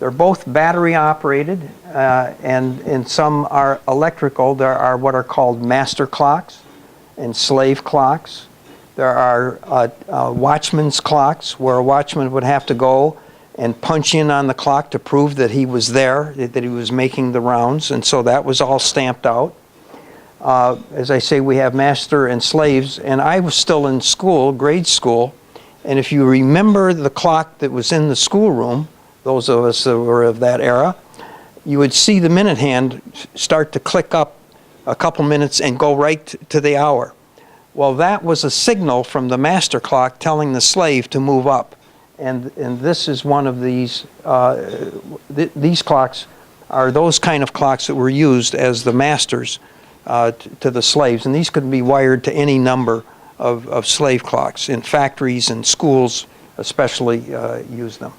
[SPEAKER 3] They're both battery operated, and some are electrical. There are what are called master clocks and slave clocks. There are watchman's clocks, where a watchman would have to go and punch in on the clock to prove that he was there, that he was making the rounds, and so that was all stamped out. As I say, we have master and slaves, and I was still in school, grade school, and if you remember the clock that was in the schoolroom, those of us that were of that era, you would see the minute hand start to click up a couple minutes and go right to the hour. Well, that was a signal from the master clock telling the slave to move up. And this is one of these, these clocks are those kind of clocks that were used as the masters to the slaves. And these could be wired to any number of slave clocks. In factories and schools especially use them.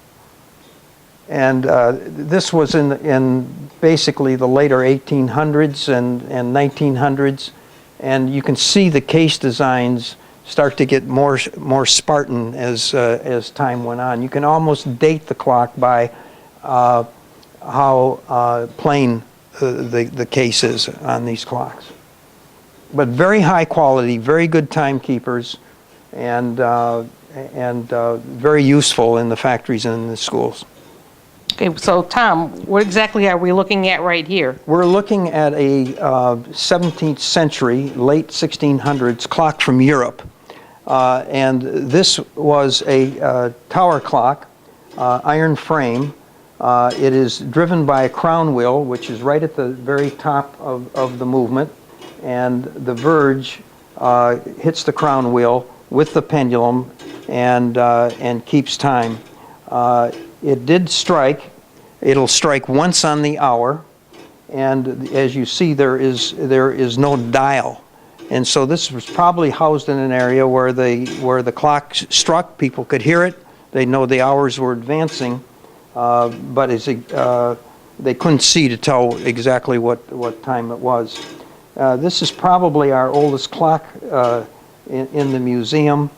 [SPEAKER 3] And this was in basically the later 1800s and 1900s. And you can see the case designs start to get more Spartan as time went on. You can almost date the clock by how plain the case is on these clocks. But very high quality, very good timekeepers, and very useful in the factories and in the schools.
[SPEAKER 1] Okay, so Tom, what exactly are we looking at right here?
[SPEAKER 3] We're looking at a 17th century, late 1600s clock from Europe. And this was a tower clock, iron frame. It is driven by a crown wheel, which is right at the very top of the movement. And the verge hits the crown wheel with the pendulum and keeps time. It did strike. It'll strike once on the hour, and as you see, there is no dial, and so this was probably housed in an area where the clock struck. People could hear it. They know the hours were advancing, but they couldn't see to tell exactly what time it was. This is probably our oldest clock in the museum,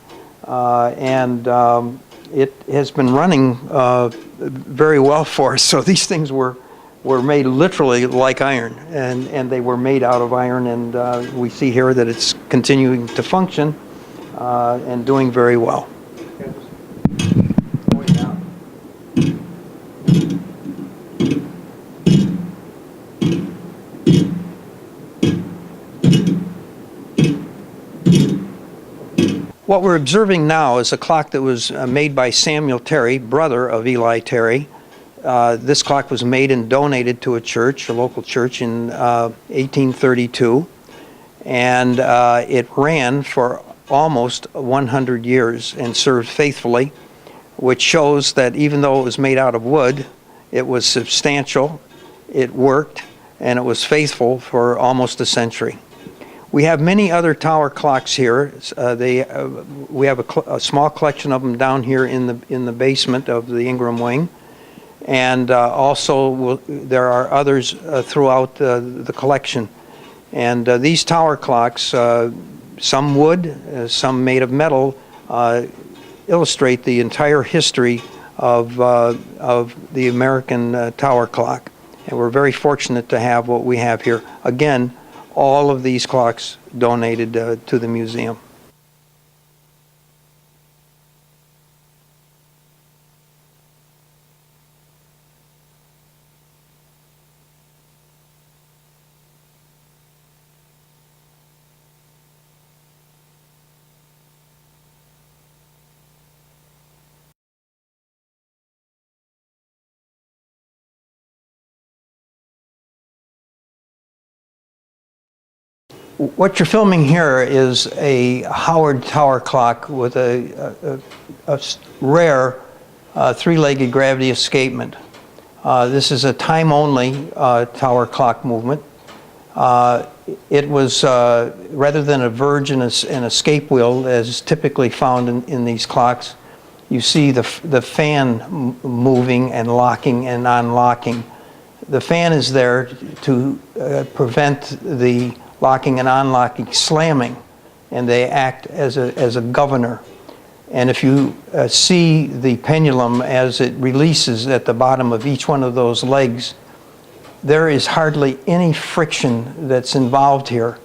[SPEAKER 3] and it has been running very well for us. So these things were were made literally like iron, and they were made out of iron, and we see here that it's continuing to function and doing very well. What we're observing now is a clock that was made by Samuel Terry, brother of Eli Terry. This clock was made and donated to a church, a local church, in 1832, and it ran for almost 100 years and served faithfully, which shows that even though it was made out of wood, it was substantial, it worked, and it was faithful for almost a century. We have many other tower clocks here. We have a small collection of them down here in the basement of the Ingram wing, and also there are others throughout the collection. And these tower clocks, some wood, some made of metal, illustrate the entire history of the American tower clock. And we're very fortunate to have what we have here. Again, all of these clocks donated to the museum. What you're filming here is a Howard tower clock with a rare three-legged gravity escapement. This is a time-only tower clock movement. It was, rather than a verge and an escape wheel, as is typically found in these clocks, you see the fan moving and locking and unlocking. The fan is there to prevent the locking and unlocking slamming, and they act as a governor. And if you see the pendulum as it releases at the bottom of each one of those legs, there is hardly any friction that's involved here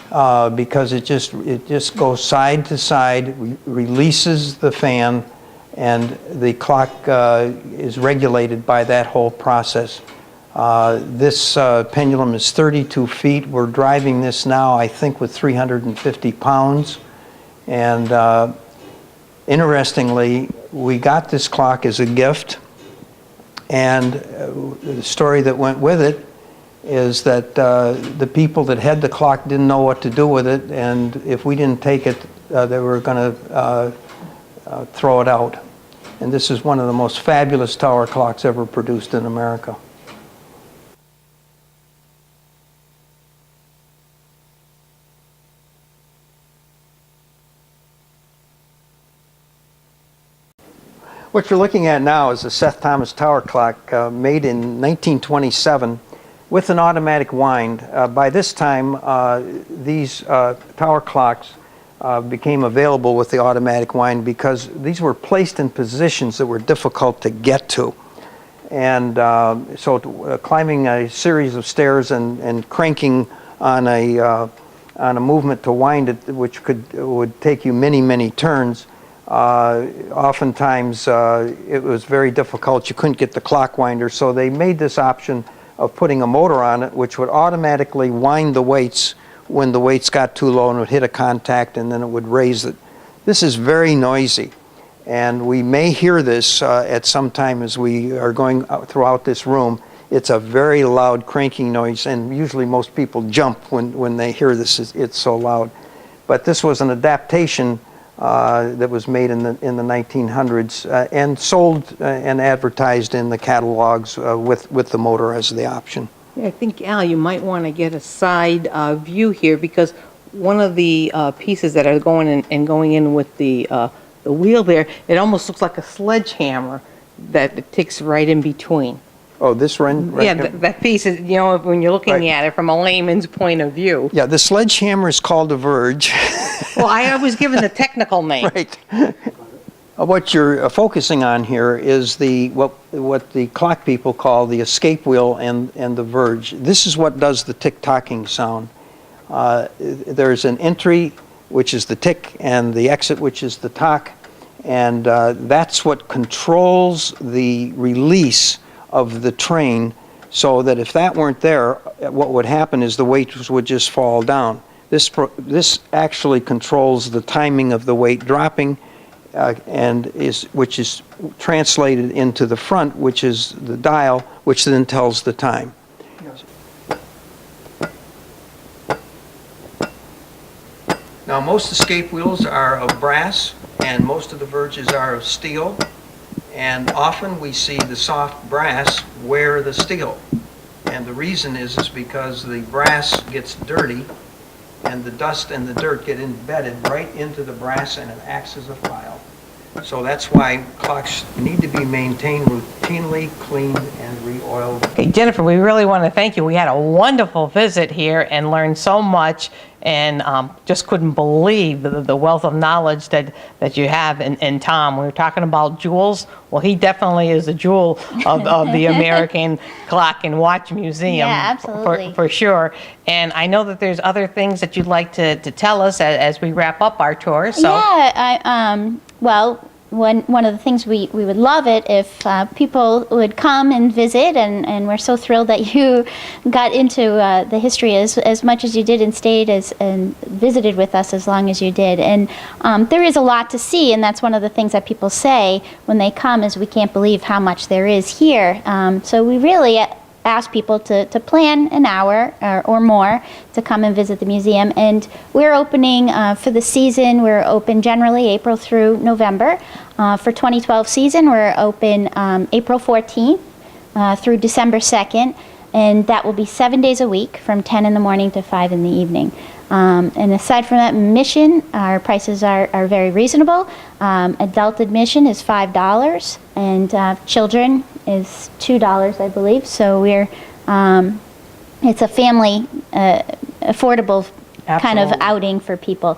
[SPEAKER 3] because it just goes side to side, releases the fan, and the clock is regulated by that whole process. This pendulum is 32 feet. We're driving this now, I think, with 350 pounds. And interestingly, we got this clock as a gift. And the story that went with it is that the people that had the clock didn't know what to do with it. And if we didn't take it, they were going to throw it out. And this is one of the most fabulous tower clocks ever produced in America. What you're looking at now is a Seth Thomas tower clock made in 1927 with an automatic wind. By this time, these tower clocks became available with the automatic wind because these were placed in positions that were difficult to get to. And so climbing a series of stairs and cranking on a movement to wind it, which would take you many, many turns, oftentimes it was very difficult. You couldn't get the clock winder, so they made this option of putting a motor on it which would automatically wind the weights when the weights got too low and would hit a contact, and then it would raise it. This is very noisy, and we may hear this at some time as we are going throughout this room. It's a very loud cranking noise, and usually most people jump when they hear this. It's so loud. But this was an adaptation that was made in the 1900s and sold and advertised in the catalogs with the motor as the option.
[SPEAKER 1] Yeah, I think, Al, you might want to get a side view here, because one of the pieces that are going in with the wheel there, it almost looks like a sledgehammer that it takes right in between.
[SPEAKER 3] Oh, this right
[SPEAKER 1] Yeah,
[SPEAKER 3] here?
[SPEAKER 1] that piece is, when you're looking at it from a layman's point of view.
[SPEAKER 3] Yeah, the sledgehammer is called a verge.
[SPEAKER 1] Well, I was given the technical name.
[SPEAKER 3] Right. What you're focusing on here is what the clock people call the escape wheel and the verge. This is what does the tick-tocking sound. There's an entry, which is the tick, and the exit, which is the tock, and that's what controls the release of the train, so that if that weren't there, what would happen is the weight would just fall down. This actually controls the timing of the weight dropping, which is translated into the front, which is the dial, which then tells the time. Now, most escape wheels are of brass, and most of the verges are of steel, and often we see the soft brass wear the steel. And the reason is because the brass gets dirty, and the dust and the dirt get embedded right into the brass, and it acts as a file. So that's why clocks need to be maintained routinely, cleaned, and re-oiled.
[SPEAKER 1] Okay, Jennifer, we really want to thank you. We had a wonderful visit here and learned so much, and just couldn't believe the wealth of knowledge that you have in Tom. We were talking about jewels. Well, he definitely is a jewel of the American Clock and Watch Museum.
[SPEAKER 2] Yeah, absolutely.
[SPEAKER 1] For sure. And I know that there's other things that you'd like to tell us as we wrap up our tour. So.
[SPEAKER 2] Yeah, well, one of the things we would love it if people would come and visit, and we're so thrilled that you got into the history as much as you did and stayed and visited with us as long as you did. And there is a lot to see, and that's one of the things that people say when they come is we can't believe how much there is here. So we really ask people to plan an hour or more to come and visit the museum. And we're opening for the season, we're open generally April through November. For 2012 season, we're open April 14th through December 2nd, and that will be 7 days a week from 10 in the morning to 5 in the evening. And aside from that, admission, our prices are very reasonable. Adult admission is $5, and children is $2, I believe. So it's a family, affordable kind of outing for people.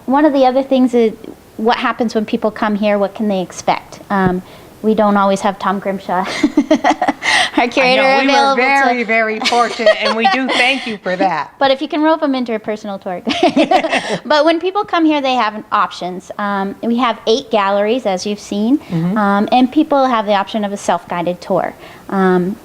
[SPEAKER 2] One of the other things is what happens when people come here. What can they expect? We don't always have Tom Grimshaw, our curator, available.
[SPEAKER 1] We were very, very fortunate, and we do thank you for that.
[SPEAKER 2] But if you can rope them into a personal tour. But when people come here, they have options. We have 8 galleries, as you've seen, and people have the option of a self-guided tour.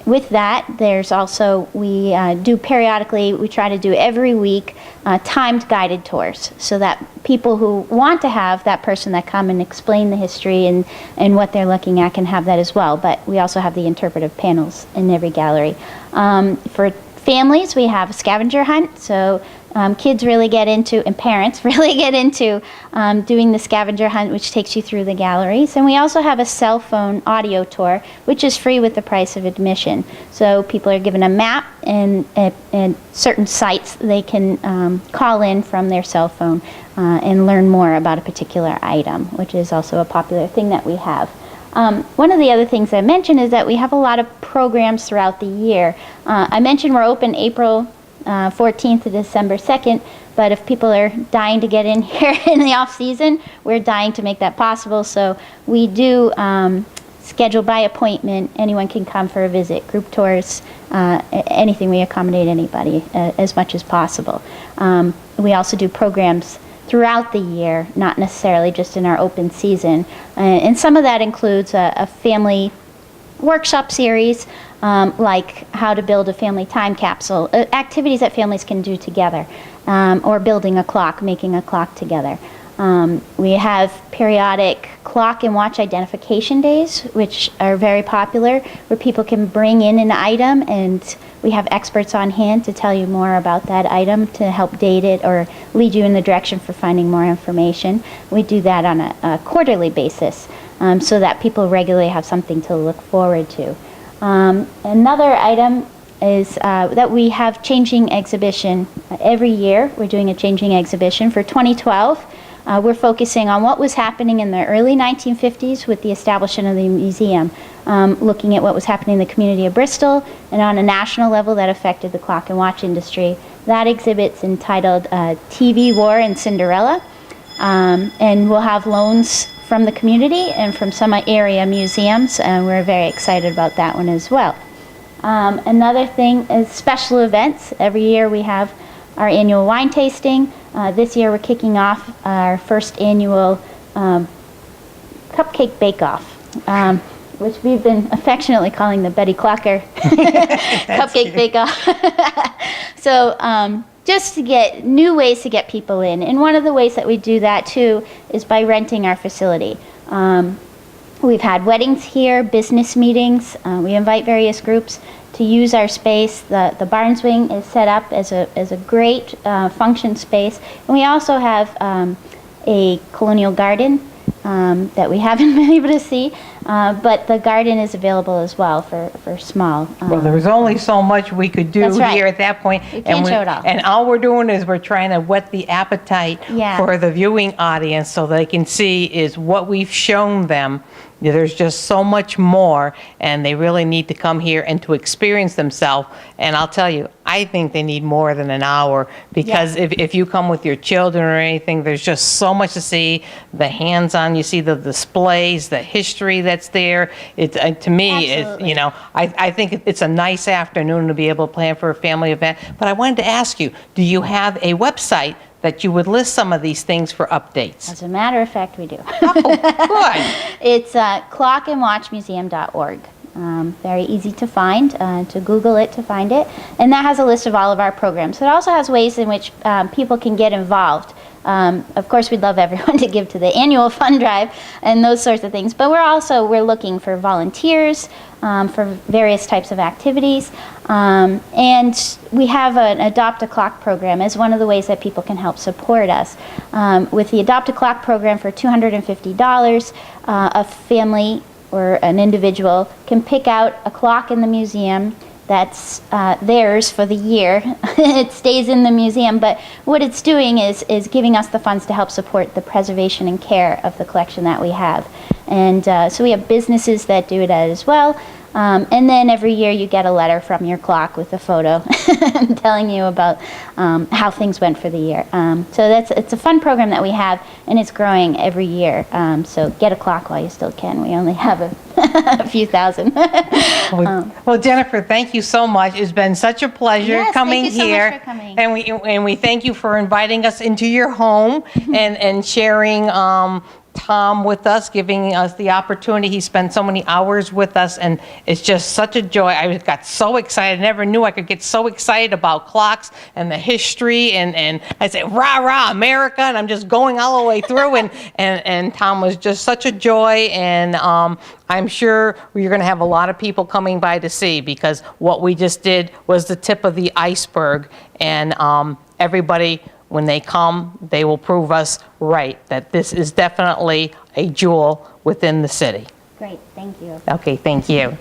[SPEAKER 2] With that, there's also, we do periodically, we try to do every week, timed guided tours, so that people who want to have that person that come and explain the history and what they're looking at can have that as well. But we also have the interpretive panels in every gallery. For families, we have a scavenger hunt, so kids really get into, and parents really get into doing the scavenger hunt, which takes you through the galleries. And we also have a cell phone audio tour, which is free with the price of admission. So people are given a map and certain sites they can call in from their cell phone and learn more about a particular item, which is also a popular thing that we have. One of the other things I mentioned is that we have a lot of programs throughout the year. I mentioned we're open April 14th to December 2nd, but if people are dying to get in here in the off season, we're dying to make that possible. So we do schedule by appointment. Anyone can come for a visit, group tours, anything. We accommodate anybody as much as possible. We also do programs throughout the year, not necessarily just in our open season. And some of that includes a family workshop series, like how to build a family time capsule, activities that families can do together, or building a clock, making a clock together. We have periodic clock and watch identification days, which are very popular, where people can bring in an item, and we have experts on hand to tell you more about that item to help date it or lead you in the direction for finding more information. We do that on a quarterly basis, so that people regularly have something to look forward to. Another item is that we have changing exhibition every year. We're doing a changing exhibition. For 2012, we're focusing on what was happening in the early 1950s with the establishment of the museum, looking at what was happening in the community of Bristol and on a national level that affected the clock and watch industry. That exhibit's entitled TV War and Cinderella, and we'll have loans from the community and from some area museums, and we're very excited about that one as well. Another thing is special events. Every year we have our annual wine tasting. This year we're kicking off our first annual cupcake bake-off, which we've been affectionately calling the Betty Clocker Cupcake Bake-Off. So just to get new ways to get people in. And one of the ways that we do that too is by renting our facility. We've had weddings here, business meetings. We invite various groups to use our space. The Barnes Wing is set up as a great function space. And we also have a colonial garden that we haven't been able to see, but the garden is available as well for small.
[SPEAKER 1] Well, there was only so much we could do
[SPEAKER 2] That's right.
[SPEAKER 1] here at that point.
[SPEAKER 2] We can't show it all.
[SPEAKER 1] And all we're doing is we're trying to whet the appetite
[SPEAKER 2] Yeah.
[SPEAKER 1] for the viewing audience so they can see is what we've shown them. There's just so much more, and they really need to come here and to experience themselves. And I'll tell you, I think they need more than an hour, because if you come with your children or anything, there's just so much to see. The hands-on, you see the displays, the history that's there. It to me,
[SPEAKER 2] Absolutely.
[SPEAKER 1] I think it's a nice afternoon to be able to plan for a family event. But I wanted to ask you, do you have a website that you would list some of these things for updates?
[SPEAKER 2] As a matter of fact, we do.
[SPEAKER 1] Good.
[SPEAKER 2] It's clockandwatchmuseum.org. Very easy to find, to Google it to find it. And that has a list of all of our programs. It also has ways in which people can get involved. Of course, we'd love everyone to give to the annual fund drive and those sorts of things. But we're looking for volunteers for various types of activities. And we have an Adopt a Clock program as one of the ways that people can help support us. With the Adopt a Clock program for $250, a family or an individual can pick out a clock in the museum that's theirs for the year. It stays in the museum, but what it's doing is giving us the funds to help support the preservation and care of the collection that we have. And so we have businesses that do that as well. And then every year you get a letter from your clock with a photo telling you about how things went for the year. So it's a fun program that we have, and it's growing every year. So get a clock while you still can. We only have a few thousand.
[SPEAKER 1] Well, Jennifer, thank you so much. It's been such a pleasure
[SPEAKER 2] Yes,
[SPEAKER 1] coming
[SPEAKER 2] thank you so
[SPEAKER 1] here.
[SPEAKER 2] much for coming.
[SPEAKER 1] And we thank you for inviting us into your home and sharing Tom with us, giving us the opportunity. He spent so many hours with us, and it's just such a joy. I got so excited. I never knew I could get so excited about clocks and the history, and I said, rah, rah, America, and I'm just going all the way through, and Tom was just such a joy, and I'm sure you're going to have a lot of people coming by to see, because what we just did was the tip of the iceberg, and everybody, when they come, they will prove us right that this is definitely a jewel within the city.
[SPEAKER 2] Great, thank you.
[SPEAKER 1] Okay, thank you.